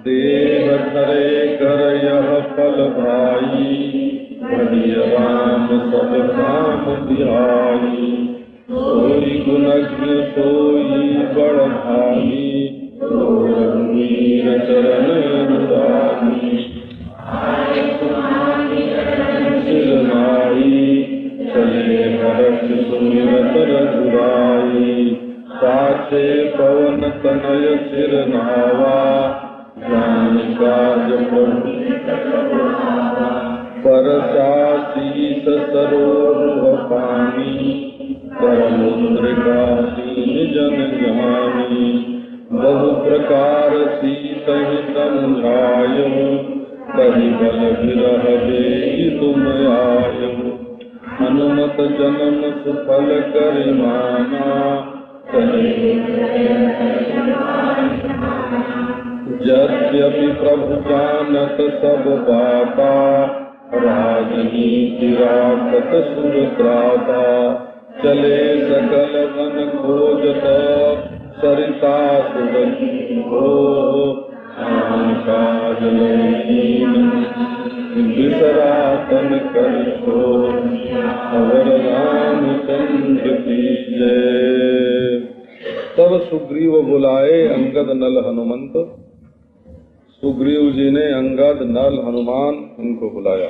देह धरे कर यह फल भाई हरि राम सब काम ध्याई सोई गुणज्ञ सोई बड़ भागी वीर चरण अनुरागी सिरनाई चले भरत सुमिरत रघुराई साचे पवन तनय सिर नावा ज्ञान काज परसा शीस सरोरुह पानी परमुद्रिका दीन जन जानी बहु प्रकार सीतहि समझायहु कहि बल विरह देहि तुम आयहु हनुमत जन्म सुफल करि माना यद्यपि प्रभु जानत सब बाता राजनीति राखत सुरत्राता चले सकल वन खोजत सरिता सुरति हो काज विसरातन कर छो अवर रामचंद्र की जय। तब सुग्रीव बुलाए अंगद नल हनुमंत। सुग्रीव जी ने अंगद नल हनुमान उनको बुलाया।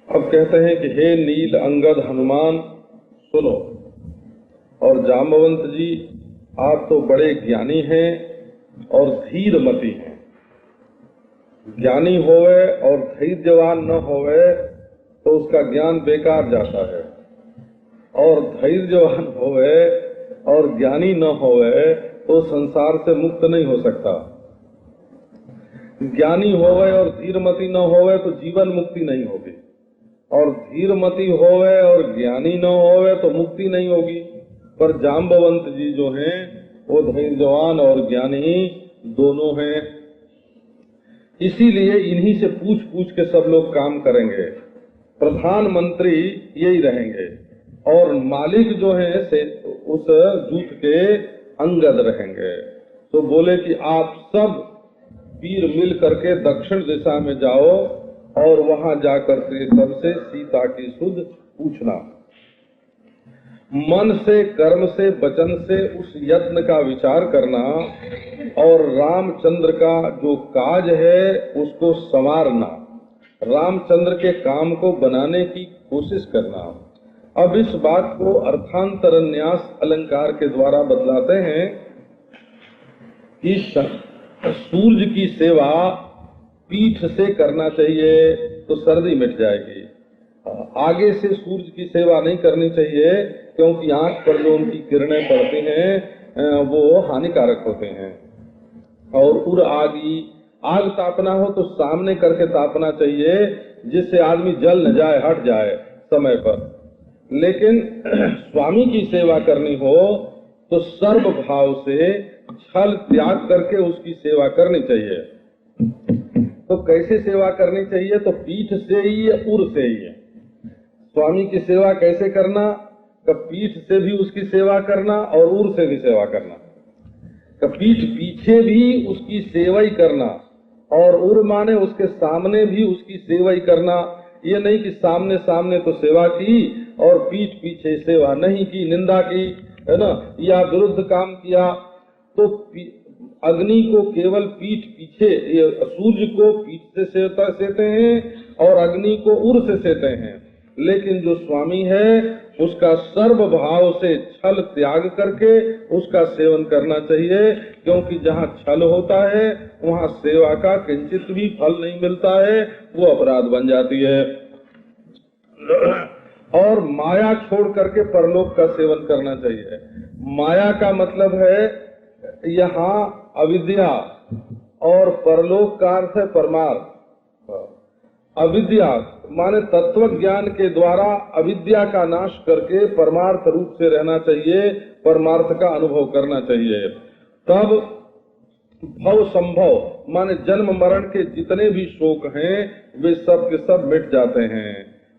अब कहते हैं कि हे नील अंगद हनुमान सुनो, और जाम्बवंत जी आप तो बड़े ज्ञानी हैं और धीरमती हैं। ज्ञानी होवे और धैर्यवान न होवे तो उसका ज्ञान बेकार जाता है, और धैर्यवान होवे और ज्ञानी न होवे तो संसार से मुक्त नहीं हो सकता। ज्ञानी होवे और धीरमती न होवे तो जीवन मुक्ति नहीं होगी, और धीरमती होवे और ज्ञानी न होवे तो मुक्ति नहीं होगी। पर जाम्बवंत जी जो हैं वो धैर्यवान और ज्ञानी दोनों हैं। इसीलिए इन्हीं से पूछ पूछ के सब लोग काम करेंगे। प्रधानमंत्री यही रहेंगे और मालिक जो है से उस जूथ के अंगद रहेंगे। तो बोले कि आप सब वीर मिल करके दक्षिण दिशा में जाओ और वहां जाकर के सबसे सीता की सुध पूछना। मन से, कर्म से, वचन से उस यत्न का विचार करना और रामचंद्र का जो काज है उसको संवारना, रामचंद्र के काम को बनाने की कोशिश करना। अब इस बात को अर्थांतर न्यास अलंकार के द्वारा बतलाते हैं कि सूर्य की सेवा पीठ से करना चाहिए तो सर्दी मिट जाएगी। आगे से सूर्य की सेवा नहीं करनी चाहिए क्योंकि आंख पर जो उनकी किरणें पड़ती हैं वो हानिकारक होते हैं। और उर आगी, आग तापना हो तो सामने करके तापना चाहिए जिससे आदमी जल न जाए, हट जाए समय पर। लेकिन स्वामी की सेवा करनी हो तो सर्व भाव से छल त्याग करके उसकी सेवा करनी चाहिए। तो कैसे सेवा करनी चाहिए? तो पीठ से ही है, उर से ही है। स्वामी की सेवा कैसे करना? तो पीठ से भी उसकी सेवा करना और उर से भी सेवा करना। तो पीठ पीछे भी उसकी सेवा ही करना और उर माने उसके सामने भी उसकी सेवा ही करना। ये नहीं कि सामने सामने तो सेवा की और पीठ पीछे सेवा नहीं की, निंदा की। है ना, या विरुद्ध काम किया तो अग्नि को केवल पीठ पीछे, सूर्य को पीठ से सेते हैं और अग्नि को उर से सेते हैं। लेकिन जो स्वामी है उसका सर्व भाव से छल त्याग करके उसका सेवन करना चाहिए, क्योंकि जहाँ छल होता है वहाँ सेवा का किंचित भी फल नहीं मिलता है, वो अपराध बन जाती है। और माया छोड़ करके परलोक का सेवन करना चाहिए। माया का मतलब है यहाँ अविद्या, और परलोक का अर्थ है परमार्थ। अविद्या माने तत्व ज्ञान के द्वारा अविद्या का नाश करके परमार्थ रूप से रहना चाहिए, परमार्थ का अनुभव करना चाहिए। तब भव संभव माने जन्म मरण के जितने भी शोक हैं वे सब के सब मिट जाते हैं।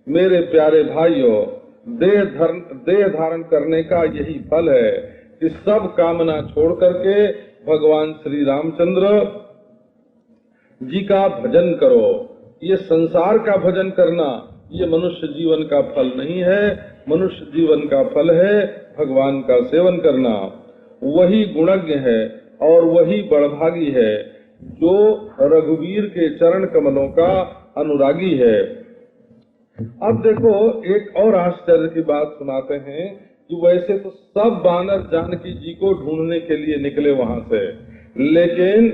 मेरे प्यारे भाइयों, देह धारण करने का यही फल है कि सब कामना छोड़ करके भगवान श्री रामचंद्र जी का भजन करो। ये संसार का भजन करना ये मनुष्य जीवन का फल नहीं है। मनुष्य जीवन का फल है भगवान का सेवन करना। वही गुणज्ञ है और वही बड़भागी है जो रघुवीर के चरण कमलों का अनुरागी है। अब देखो एक और आश्चर्य की बात सुनाते हैं कि वैसे तो सब बानर जानकी जी को ढूंढने के लिए निकले वहां से, लेकिन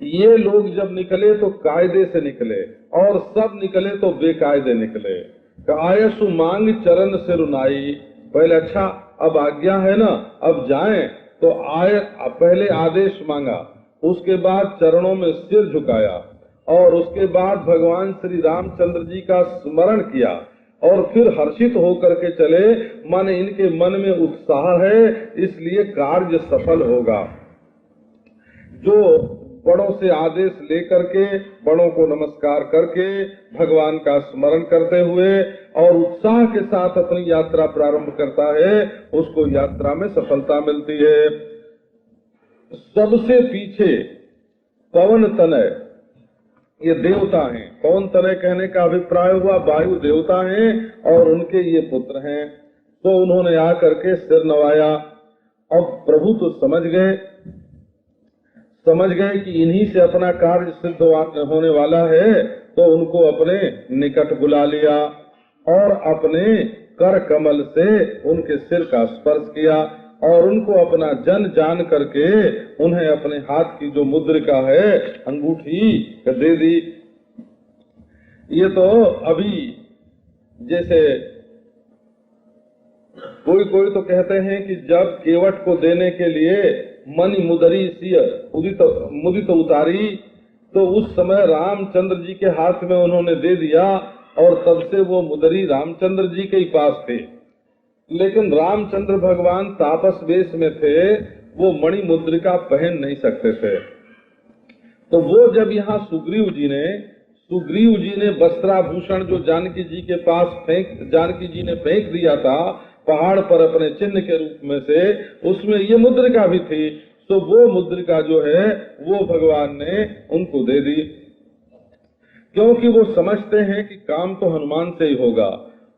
ये लोग जब निकले तो कायदे से निकले और सब निकले तो बेकायदे निकले। आयसु मांग चरण से रुनाई, पहले अच्छा अब आज्ञा है ना, अब जाएं, तो पहले आदेश मांगा, उसके बाद चरणों में सिर झुकाया और उसके बाद भगवान श्री रामचंद्र जी का स्मरण किया और फिर हर्षित होकर के चले। माने इनके मन में उत्साह है, इसलिए कार्य सफल होगा। जो बड़ों से आदेश लेकर के, बड़ों को नमस्कार करके, भगवान का स्मरण करते हुए और उत्साह के साथ अपनी यात्रा प्रारंभ करता है, उसको यात्रा में सफलता मिलती है। सबसे पीछे पवन तनय, ये देवता हैं। पवन तनय कहने का अभिप्राय हुआ वायु देवता हैं और उनके ये पुत्र हैं। तो उन्होंने आकर के सिर नवाया और प्रभु तो समझ गए कि इन्हीं से अपना कार्य सिद्ध होने वाला है, तो उनको अपने निकट बुला लिया और अपने कर कमल से उनके सिर का स्पर्श किया और उनको अपना जन जान करके उन्हें अपने हाथ की जो मुद्रिका है अंगूठी दे दी। ये तो अभी जैसे कोई तो कहते हैं कि जब केवट को देने के लिए मणि मुदरी मुदित उतारी, तो उस समय रामचंद्र जी के हाथ में उन्होंने दे दिया और तब से वो मुदरी रामचंद्र जी के ही पास थे। लेकिन रामचंद्र भगवान तापस वेश में थे, वो मणि मुद्रिका पहन नहीं सकते थे। तो वो जब यहाँ सुग्रीव जी ने वस्त्राभूषण जो जानकी जी के पास जानकी जी ने फेंक दिया था पहाड़ पर अपने चिन्ह के रूप में से, उसमें ये मुद्रिका भी थी। तो वो मुद्रिका जो है वो भगवान ने उनको दे दी, क्योंकि वो समझते हैं कि काम तो हनुमान से ही होगा।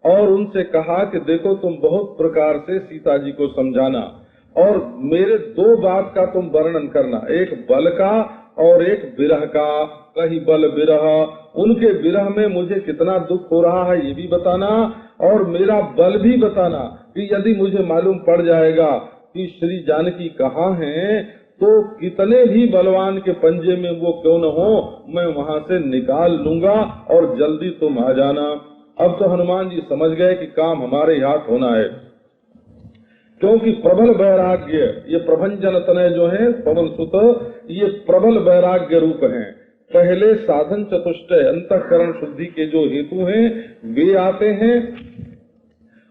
और उनसे कहा कि देखो तुम बहुत प्रकार से सीता जी को समझाना और मेरे दो बात का तुम वर्णन करना, एक बल का और एक विरह का। कहीं बल विरह, उनके विरह में मुझे कितना दुख हो रहा है ये भी बताना और मेरा बल भी बताना कि यदि मुझे मालूम पड़ जाएगा कि श्री जानकी कहाँ हैं, तो कितने भी बलवान के पंजे में वो क्यों न हो, मैं वहाँ से निकाल लूंगा और जल्दी तुम आ जाना। अब तो हनुमान जी समझ गए कि काम हमारे हाथ होना है, क्योंकि प्रबल वैराग्य, ये प्रभंजन तनय जो है पवन सुत, ये प्रबल वैराग्य रूप हैं। पहले साधन चतुष्टय अंतःकरण शुद्धि के जो हेतु हैं वे आते हैं,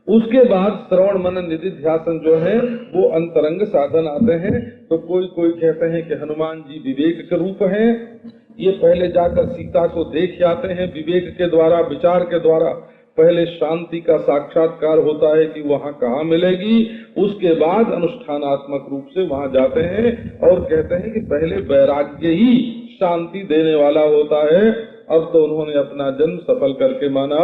उसके बाद श्रवण मनन निधि ध्यासन जो है वो अंतरंग साधन आते हैं। तो कोई कहते हैं कि हनुमान जी विवेक के रूप हैं, ये पहले जाकर सीता को देख आते हैं विवेक के द्वारा, विचार के द्वारा। पहले शांति का साक्षात्कार होता है कि वहाँ कहाँ मिलेगी, उसके बाद अनुष्ठानात्मक रूप से वहाँ जाते हैं और कहते हैं कि पहले वैराग्य ही शांति देने वाला होता है। अब तो उन्होंने अपना जन्म सफल करके माना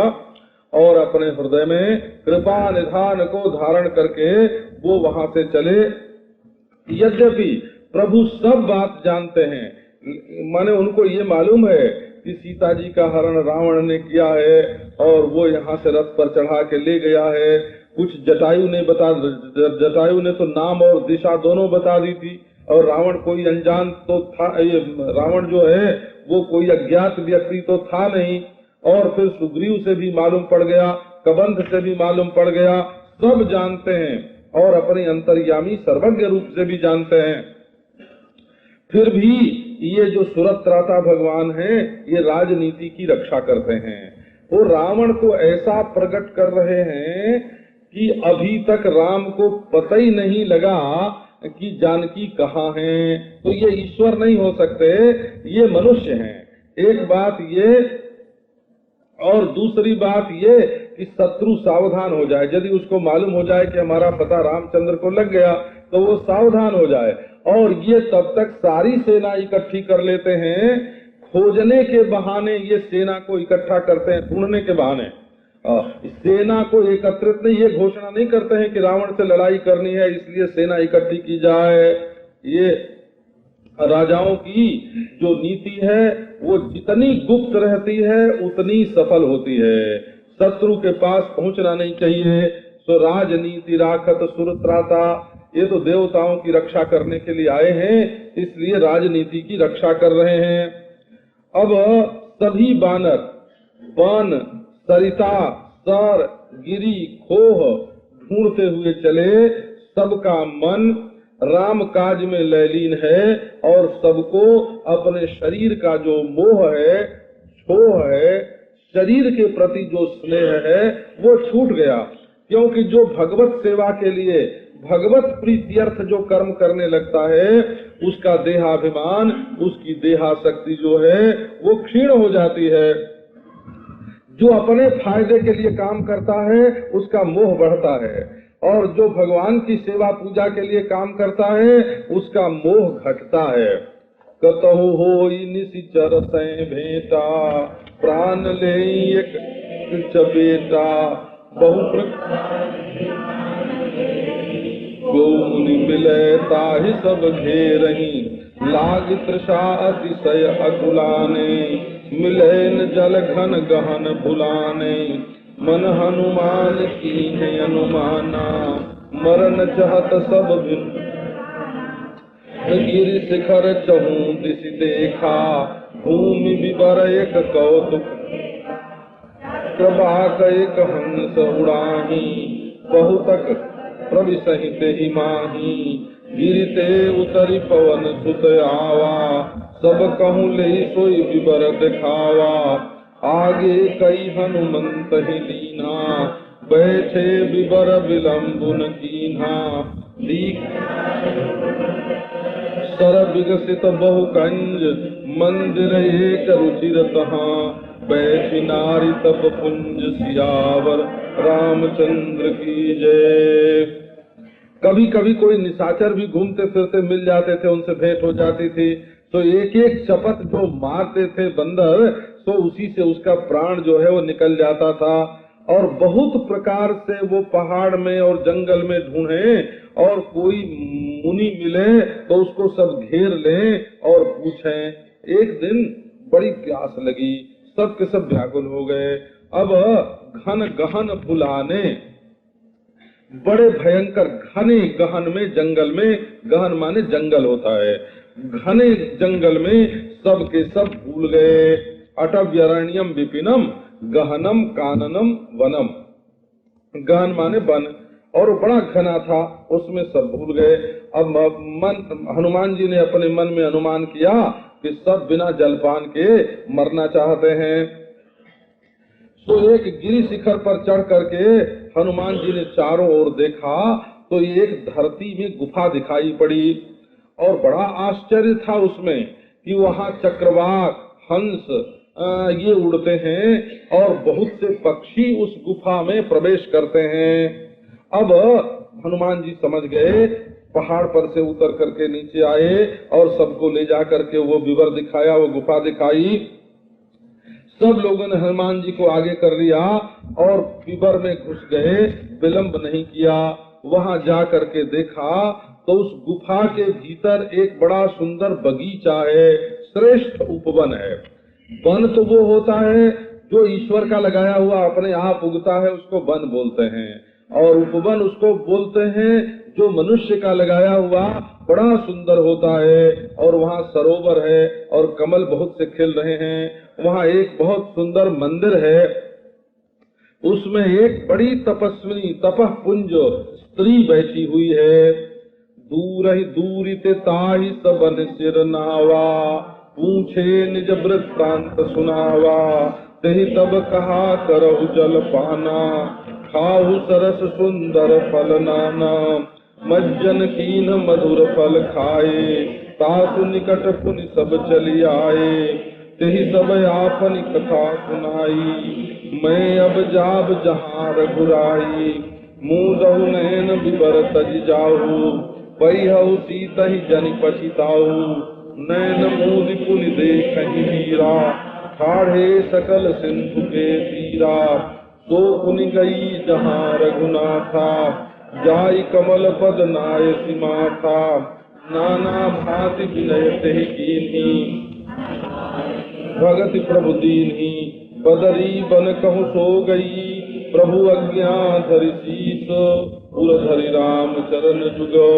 और अपने हृदय में कृपा निधान को धारण करके वो वहां से चले। यद्यपि प्रभु सब बात जानते हैं, माने उनको ये मालूम है कि सीता जी का हरण रावण ने किया है और वो यहाँ से रथ पर चढ़ा के ले गया है। कुछ जटायु ने तो नाम और दिशा दोनों बता दी थी, और रावण कोई अनजान तो था, ये रावण जो है वो कोई अज्ञात व्यक्ति तो था नहीं। और फिर सुग्रीव से भी मालूम पड़ गया, कबंध से भी मालूम पड़ गया, सब जानते हैं और अपने अंतर्यामी सर्वज्ञ रूप से भी जानते हैं। फिर भी ये जो सुरत्राता भगवान हैं, ये राजनीति की रक्षा करते हैं। वो रावण को ऐसा प्रकट कर रहे हैं कि अभी तक राम को पता ही नहीं लगा कि जानकी कहाँ है। तो ये ईश्वर नहीं हो सकते, ये मनुष्य हैं। एक बात ये, और दूसरी बात ये कि शत्रु सावधान हो जाए। यदि उसको मालूम हो जाए कि हमारा पता रामचंद्र को लग गया तो वो सावधान हो जाए। और ये तब तक सारी सेना इकट्ठी कर लेते हैं, खोजने के बहाने ये सेना को इकट्ठा करते हैं, ढूंढने के बहाने। सेना को एकत्रित नहीं, ये घोषणा नहीं करते हैं कि रावण से लड़ाई करनी है इसलिए सेना इकट्ठी की जाए। ये राजाओं की जो नीति है वो जितनी गुप्त रहती है उतनी सफल होती है। शत्रु के पास पहुंचना नहीं चाहिए। तो राजनीति राखत सुरत्राता, ये तो देवताओं की रक्षा करने के लिए आए हैं, इसलिए राजनीति की रक्षा कर रहे हैं। अब सभी बानर, वन, सरिता, सर, गिरी, खोह ढूंढते हुए चले। सबका मन राम काज में लयलीन है और सबको अपने शरीर का जो मोह है, छोह है, शरीर के प्रति जो स्नेह है वो छूट गया। क्योंकि जो भगवत सेवा के लिए, भगवत प्रीत्यर्थ जो कर्म करने लगता है, उसका देहाभिमान, उसकी देहाशक्ति जो है वो क्षीण हो जाती है। जो अपने फायदे के लिए काम करता है उसका मोह बढ़ता है, और जो भगवान की सेवा पूजा के लिए काम करता है उसका मोह घटता है। कतहु होई निशिचर सै भेंटा, प्राण ले एक चपेटा, बहु गो मुनि मिले ताहि सब घेरही, लाग तृषा अतिशय अकुलाने, मिलन जल घन गहन भुलाने, मन हनुमान कीन्हे अनुमाना, मरन चाहत सब गिरि शिखर चहु दिशि देखा, भूमि विवर एक कौतुक, प्रभाक एक हंस उड़ाही, बहुतक प्रविसहित ही माही, गिरते उतरी पवन सुत आवा, सब कहूँ ले सोई विवर दिखावा, आगे कई हनुमंत ही लीना, बैठे विवर विलंबुन कीन्हा, सर विकसित बहु कंज, मंदिर एक रुचिर तहाँ, बैठी नारी तप पुंज सियावर, रामचंद्र की जय। कभी कभी कोई निशाचर भी घूमते फिरते मिल जाते थे, उनसे भेंट हो जाती थी, तो एक एक चपत जो मारते थे बंदर, तो उसी से उसका प्राण जो है वो निकल जाता था। और बहुत प्रकार से वो पहाड़ में और जंगल में ढूंढे, और कोई मुनि मिले तो उसको सब घेर लें और पूछें। एक दिन बड़ी प्यास लगी, सब के सब व्याकुल हो गए। अब घन गहन फुलाने, बड़े भयंकर घने गहन में, जंगल में, गहन माने जंगल होता है, घने जंगल में सब के सब भूल गए। अटव्यरण्यम विपिनम गहनम काननम वनम, गहन माने वन, और बड़ा घना था, उसमें सब भूल गए। अब हनुमान जी ने अपने मन में अनुमान किया कि सब बिना जलपान के मरना चाहते हैं। तो एक गिरि शिखर पर चढ़ करके हनुमान जी ने चारों ओर देखा तो एक धरती में गुफा दिखाई पड़ी, और बड़ा आश्चर्य था उसमें कि वहाँ चक्रवाक, हंस ये उड़ते हैं और बहुत से पक्षी उस गुफा में प्रवेश करते हैं। अब हनुमान जी समझ गए, पहाड़ पर से उतर करके नीचे आए और सबको ले जा करके वो विवर दिखाया, वो गुफा दिखाई। सब लोगों ने हनुमान जी को आगे कर लिया और विवर में घुस गए, विलंब नहीं किया। वहां जा करके देखा तो उस गुफा के भीतर एक बड़ा सुंदर बगीचा है, श्रेष्ठ उपवन है। वन तो वो होता है जो ईश्वर का लगाया हुआ अपने आप उगता है, उसको वन बोलते हैं, और उपवन उसको बोलते हैं जो मनुष्य का लगाया हुआ बड़ा सुंदर होता है। और वहाँ सरोवर है और कमल बहुत से खिल रहे हैं। वहाँ एक बहुत सुंदर मंदिर है, उसमें एक बड़ी तपस्विनी तपः पुंज स्त्री बैठी हुई है। दूर ही दूरिते ताहि सबन सिर नावा, पूछे निज वृत्तांत सुनावा, तेहि तब कहा करहु जल पाना, खाहु सरस सुंदर फल नाना, मज्जन कीन मधुर फल खाए, तासु निकट पुनि सब चली आए, तेहि सब आपन कथा सुनाई, मैं अब जाब जहाँ रघुराई, मुँह नैन बिबर तज जाऊ, पैहु सीतहि जनि पछिताऊ, नैन मूदि पुनि देखहि मीरा, ठाढ़े सकल सिंधु के तीरा, सो पुनि गई जहाँ रघुनाथा, जाई कमल पद नाय सिमाथा, नाना भांति विनय तेहि कीन्ही, भगति प्रभु दीन्ही, बदरी बन कहु सो गई, प्रभु अज्ञा धरि शीस, पुर धरि राम चरण जुगो,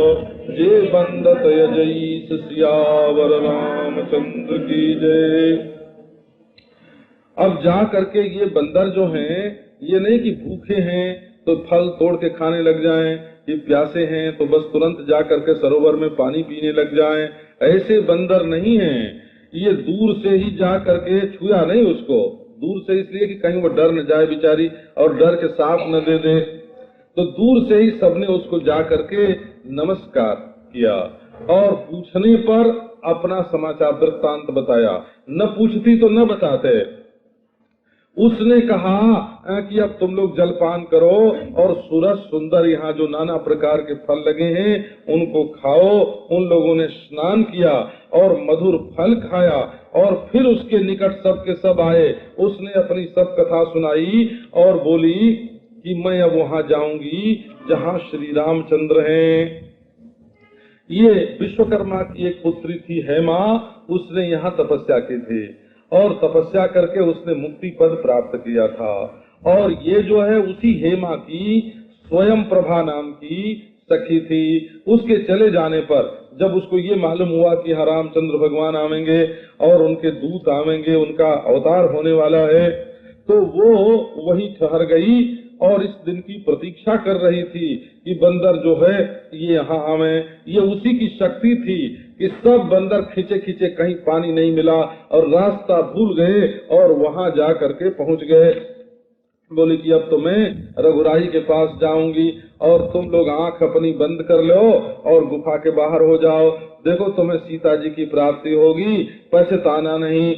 जे बंदत अजईस, सियावर रामचंद्र की जय। अब जा करके ये बंदर जो हैं, ये नहीं कि भूखे हैं तो फल तोड़ के खाने लग जाएं, ये प्यासे हैं तो बस तुरंत जा करके सरोवर में पानी पीने लग जाएं, ऐसे बंदर नहीं हैं। ये दूर से ही जा करके छुआ नहीं उसको, दूर से इसलिए कि कहीं वो डर न जाए बेचारी और डर के साथ न दे दे, तो दूर से ही सबने उसको जा करके नमस्कार किया और पूछने पर अपना समाचार वृत्तांत बताया। न पूछती तो न बताते। उसने कहा कि अब तुम लोग जलपान करो और सूरज सुंदर यहाँ जो नाना प्रकार के फल लगे हैं उनको खाओ। उन लोगों ने स्नान किया और मधुर फल खाया और फिर उसके निकट सब के सब आए। उसने अपनी सब कथा सुनाई और बोली कि मैं अब वहाँ जाऊंगी जहाँ श्री रामचंद्र हैं। ये विश्वकर्मा की एक पुत्री थी हेमा, उसने यहाँ तपस्या की थी और तपस्या करके उसने मुक्ति पद प्राप्त किया था। और ये जो है उसी हेमा की स्वयं प्रभा नाम की सखी थी। उसके चले जाने पर जब उसको ये मालूम हुआ कि हाँ रामचंद्र भगवान आवेंगे और उनके दूत आवेंगे, उनका अवतार होने वाला है, तो वो वहीं ठहर गई और इस दिन की प्रतीक्षा कर रही थी कि बंदर जो है ये यहाँ आवे। ये उसी की शक्ति थी कि सब बंदर खींचे खींचे कहीं पानी नहीं मिला और रास्ता भूल गए और वहां जा करके पहुंच गए। बोली कि अब तो मैं रघुराई के पास जाऊंगी और तुम लोग आंख अपनी बंद कर लो और गुफा के बाहर हो जाओ। देखो तुम्हें सीता जी की प्राप्ति होगी, पछताना नहीं।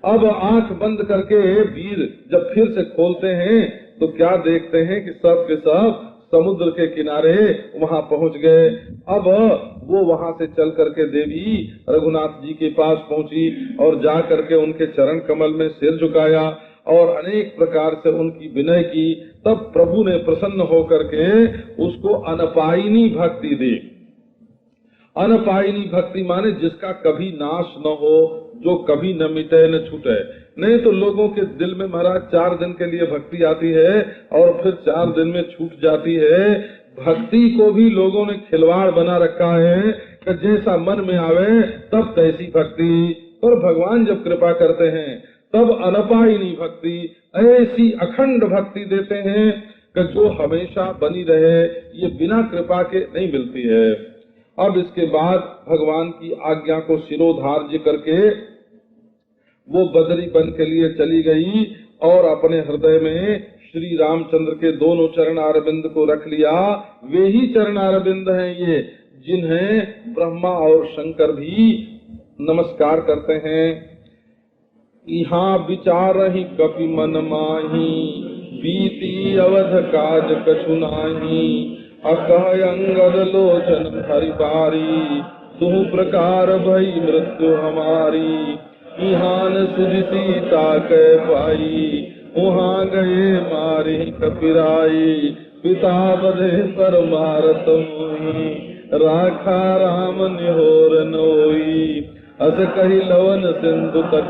अब आंख बंद करके वीर जब फिर से खोलते हैं तो क्या देखते हैं कि सब के सब समुद्र के किनारे वहां पहुंच गए। अब वो वहां से चल करके देवी रघुनाथ जी के पास पहुंची और जा करके उनके चरण कमल में सिर झुकाया और अनेक प्रकार से उनकी विनय की। तब प्रभु ने प्रसन्न होकर के उसको अनपायिनी भक्ति दी। अनपायिनी भक्ति माने जिसका कभी नाश न हो, जो कभी न मिटे न छूटे। नहीं तो लोगों के दिल में महाराज 4 दिन के लिए भक्ति आती है और फिर 4 दिन में छूट जाती है। भक्ति को भी लोगों ने खिलवाड़ बना रखा है कि जैसा मन में आवे तब तैसी भक्ति। पर भगवान जब कृपा करते हैं तब अनपायिनी भक्ति, ऐसी अखंड भक्ति देते हैं कि जो हमेशा बनी रहे। ये बिना कृपा के नहीं मिलती है। अब इसके बाद भगवान की आज्ञा को शिरोधार्य करके वो बदरी बन के लिए चली गई और अपने हृदय में श्री रामचंद्र के दोनों चरणारविंद को रख लिया। वे ही चरणारविंद हैं ये जिन्हें ब्रह्मा और शंकर भी नमस्कार करते हैं। यहाँ विचार ही कपि मन माही, बीती अवध काज कछु नाही, अकह अंगद लोचन हरि बारी, तुह प्रकार भई मृत्यु हमारी, इहान सुधि सीता कह पाई, वहाँ गए मारी कपिराई, पिता बधे पर मारत मोही, राखा राम निहोर नोई, अस कही लवन सिंधु तट।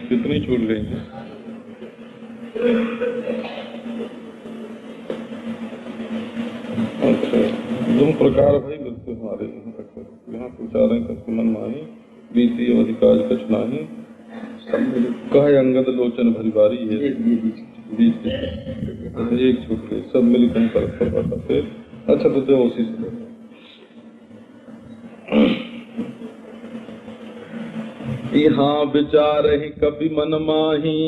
कितनी छूट गई है? अच्छा, तुम प्रकार भाई मिलते हमारे यहाँ तक यहाँ पुचारें तक मन माही, बीती अवधि काज कछ नाही, कह अंगद लोचन भरी बारी है। बीच एक छूट गई, सब मिलकर परस्पर फिर। अच्छा तो दे उसी से यहाँ विचार ही कपि मन माही,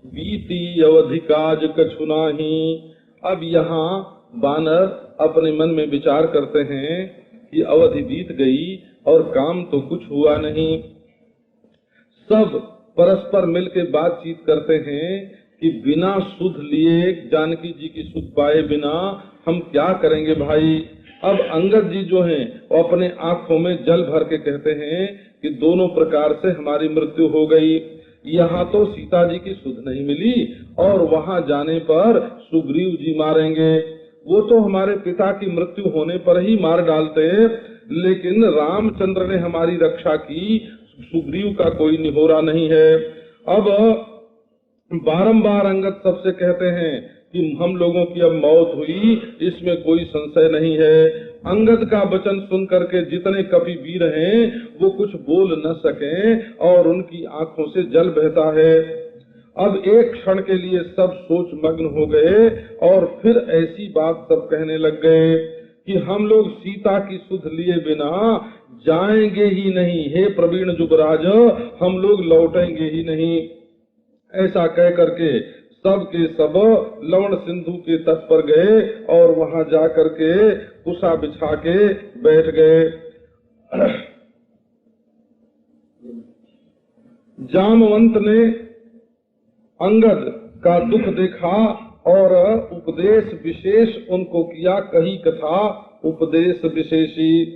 बीती अवधि काज कछु नाही। अब यहाँ बानर अपने मन में विचार करते हैं कि अवधि बीत गई और काम तो कुछ हुआ नहीं। सब परस्पर मिलकर बातचीत करते हैं कि बिना सुध लिए, जानकी जी की सुध पाए बिना हम क्या करेंगे भाई। अब अंगद जी जो हैं वो अपने आंखों में जल भर के कहते हैं कि दोनों प्रकार से हमारी मृत्यु हो गई। यहाँ तो सीता जी की सुध नहीं मिली और वहाँ जाने पर सुग्रीव जी मारेंगे। वो तो हमारे पिता की मृत्यु होने पर ही मार डालते, लेकिन रामचंद्र ने हमारी रक्षा की, सुग्रीव का कोई निहोरा नहीं है। अब बारंबार अंगद सबसे कहते हैं कि हम लोगों की अब मौत हुई, इसमें कोई संशय नहीं है। अंगद का वचन सुन करके जितने कपि वीर हैं वो कुछ बोल न सके और उनकी आंखों से जल बहता है। अब एक क्षण के लिए सब सोच मग्न हो गए और फिर ऐसी बात सब कहने लग गए कि हम लोग सीता की सुध लिए बिना जाएंगे ही नहीं, हे प्रवीण युवराज, हम लोग लौटेंगे ही नहीं। ऐसा कह करके सब के सब लवण सिंधु के तट पर गए और वहां जा करके कुशा बिछा के बैठ गए। जामवंत ने अंगद का दुख देखा और उपदेश विशेष उनको किया, कही कथा उपदेश विशेषी।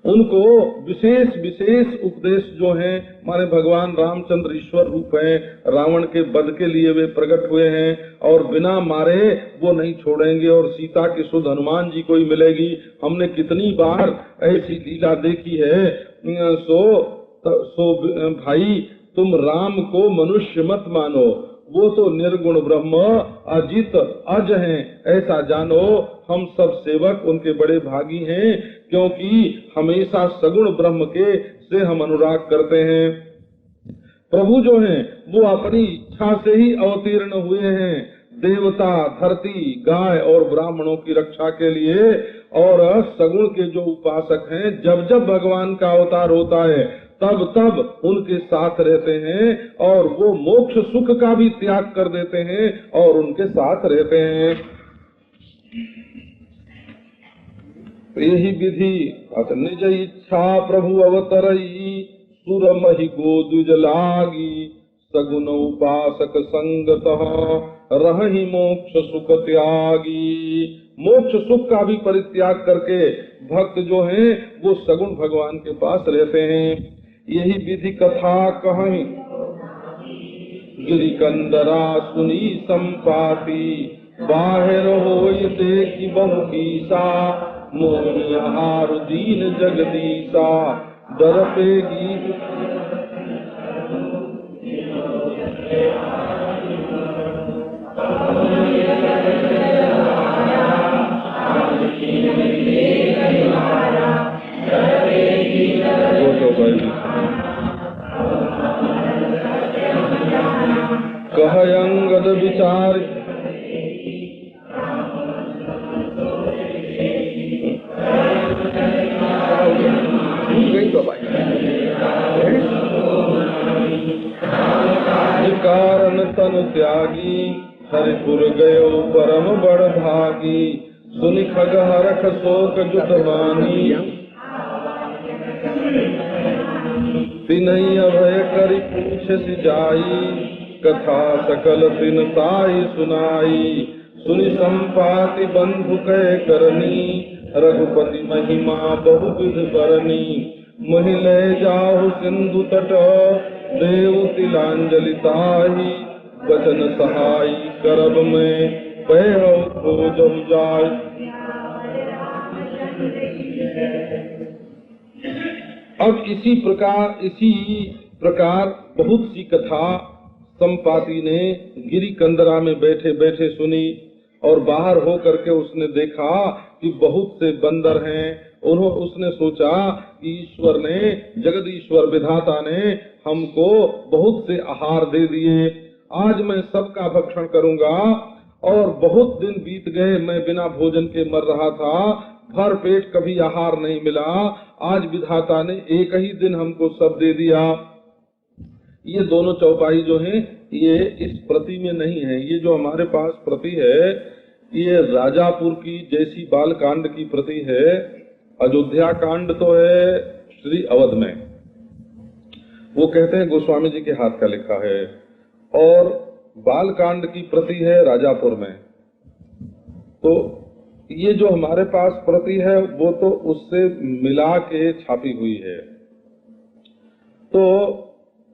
उनको विशेष विशेष उपदेश जो हैं, माने भगवान रामचंद्र ईश्वर रूप हैं, रावण के वध के लिए वे प्रकट हुए हैं और बिना मारे वो नहीं छोड़ेंगे और सीता की सुध हनुमान जी को ही मिलेगी। हमने कितनी बार ऐसी लीला देखी है। सो भाई तुम राम को मनुष्य मत मानो, वो तो निर्गुण ब्रह्म अजित अज हैं, ऐसा जानो। हम सब सेवक उनके बड़े भागी हैं, क्योंकि हमेशा सगुण ब्रह्म के से हम अनुराग करते हैं। प्रभु जो हैं वो अपनी इच्छा से ही अवतीर्ण हुए हैं, देवता, धरती, गाय और ब्राह्मणों की रक्षा के लिए। और सगुण के जो उपासक हैं, जब जब भगवान का अवतार होता है तब तब उनके साथ रहते हैं और वो मोक्ष सुख का भी त्याग कर देते हैं और उनके साथ रहते हैं। यही विधि निज इच्छा प्रभु अवतरई, सुर महि गोदुज लागी, सगुन उपासक संगतः रहहि मोक्ष सुख त्यागी। मोक्ष सुख का भी परित्याग करके भक्त जो हैं वो सगुण भगवान के पास रहते हैं। यही विधि कथा कहीं गिरिकंदरा सुनी संपाति, बाहर होय देखि बहु ईसा, मोहि आहार दीन जगदीशा दरपेगी। कह अंगद विचार गई तो भाई कारण तनु त्यागी हरिपुर गयो परम बड़ भागी सुनि खग हरख शोक जुटवानी तिनहि अभय करि पूछ सिजाई कथा सकल तिन ताई सुनाई सुनि संपाति बंधु कह करनी रघुपति महिमा बहु विध बरनी मोहि ले जाहु सिंधु तट देव तिलांजलि ताही वचन सहाई करब में पै खोज जाय। अब इसी प्रकार बहुत सी कथा संपाति ने गिरी कंदरा में बैठे बैठे सुनी और बाहर हो करके उसने देखा कि बहुत से बंदर हैं। उसने सोचा कि ईश्वर ने, जगदीश्वर विधाता ने हमको बहुत से आहार दे दिए, आज मैं सबका भक्षण करूंगा। और बहुत दिन बीत गए, मैं बिना भोजन के मर रहा था, भर पेट कभी आहार नहीं मिला, आज विधाता ने एक ही दिन हमको सब दे दिया। ये दोनों चौपाई जो हैं ये इस प्रति में नहीं है। ये जो हमारे पास प्रति है ये राजापुर की जैसी बाल कांड की प्रति है। अयोध्या कांड तो है श्री अवध में, वो कहते हैं गोस्वामी जी के हाथ का लिखा है, और बाल कांड की प्रति है राजापुर में। तो ये जो हमारे पास प्रति है वो तो उससे मिला के छापी हुई है। तो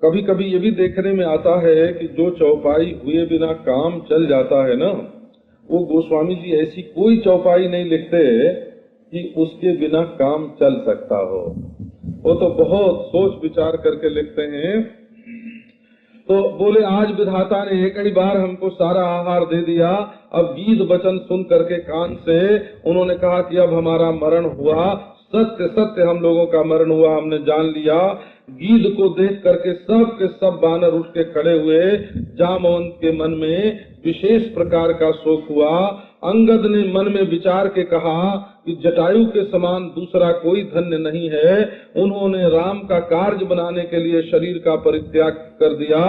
कभी कभी ये भी देखने में आता है कि जो चौपाई हुए बिना काम चल जाता है ना, वो गोस्वामी जी ऐसी कोई चौपाई नहीं लिखते कि उसके बिना काम चल सकता हो। वो तो बहुत सोच विचार करके लिखते हैं। तो बोले आज विधाता ने एक ही बार हमको सारा आहार दे दिया। अब गीत वचन सुन करके कान से उन्होंने कहा कि अब हमारा मरण हुआ, सत्य सत्य हम लोगों का मरण हुआ, हमने जान लिया। गीध को देख करके सब के सब बानर उठ के खड़े हुए। जामवंत के मन में विशेष प्रकार का शोक हुआ। अंगद ने मन में विचार के कहा कि जटायु के समान दूसरा कोई धन्य नहीं है। उन्होंने राम का कार्य बनाने के लिए शरीर का परित्याग कर दिया,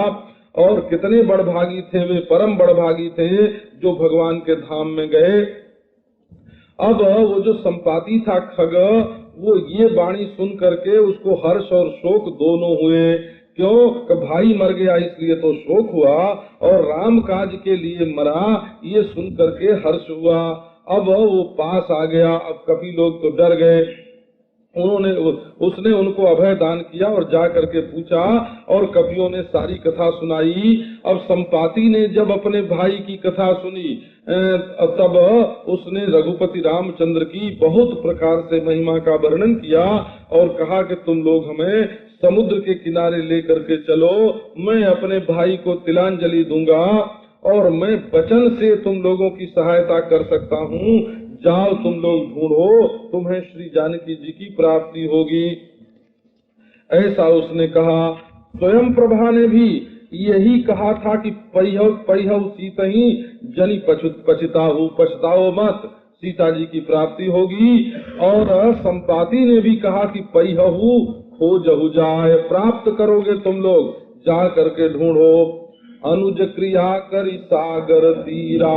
और कितने बड़भागी थे वे, परम बड़भागी थे जो भगवान के धाम में गए। अब वो जो संपाति था खग, वो ये वाणी सुन करके उसको हर्ष और शोक दोनों हुए। क्यों? कि भाई मर गया इसलिए तो शोक हुआ, और राम काज के लिए मरा ये सुन करके हर्ष हुआ। अब वो पास आ गया। अब कपि लोग तो डर गए। उसने उनको अभय दान किया और जा करके पूछा, और कपियों ने सारी कथा सुनाई। अब संपाति ने जब अपने भाई की कथा सुनी तब उसने रघुपति रामचंद्र की बहुत प्रकार से महिमा का वर्णन किया और कहा कि तुम लोग हमें समुद्र के किनारे लेकर के चलो, मैं अपने भाई को तिलांजलि दूंगा और मैं वचन से तुम लोगों की सहायता कर सकता हूँ। जाओ तुम लोग ढूंढो, तुम्हें श्री जानकी जी की प्राप्ति होगी। ऐसा उसने कहा। स्वयं प्रभा ने भी यही कहा था कि पहिहु सीतहि जनि पछताओ मत, सीता जी की प्राप्ति होगी। और संपाति ने भी कहा कि पहिहु खोजहु जाए, प्राप्त करोगे तुम लोग, जा करके ढूंढो। अनुज क्रिया करि सागर तीरा।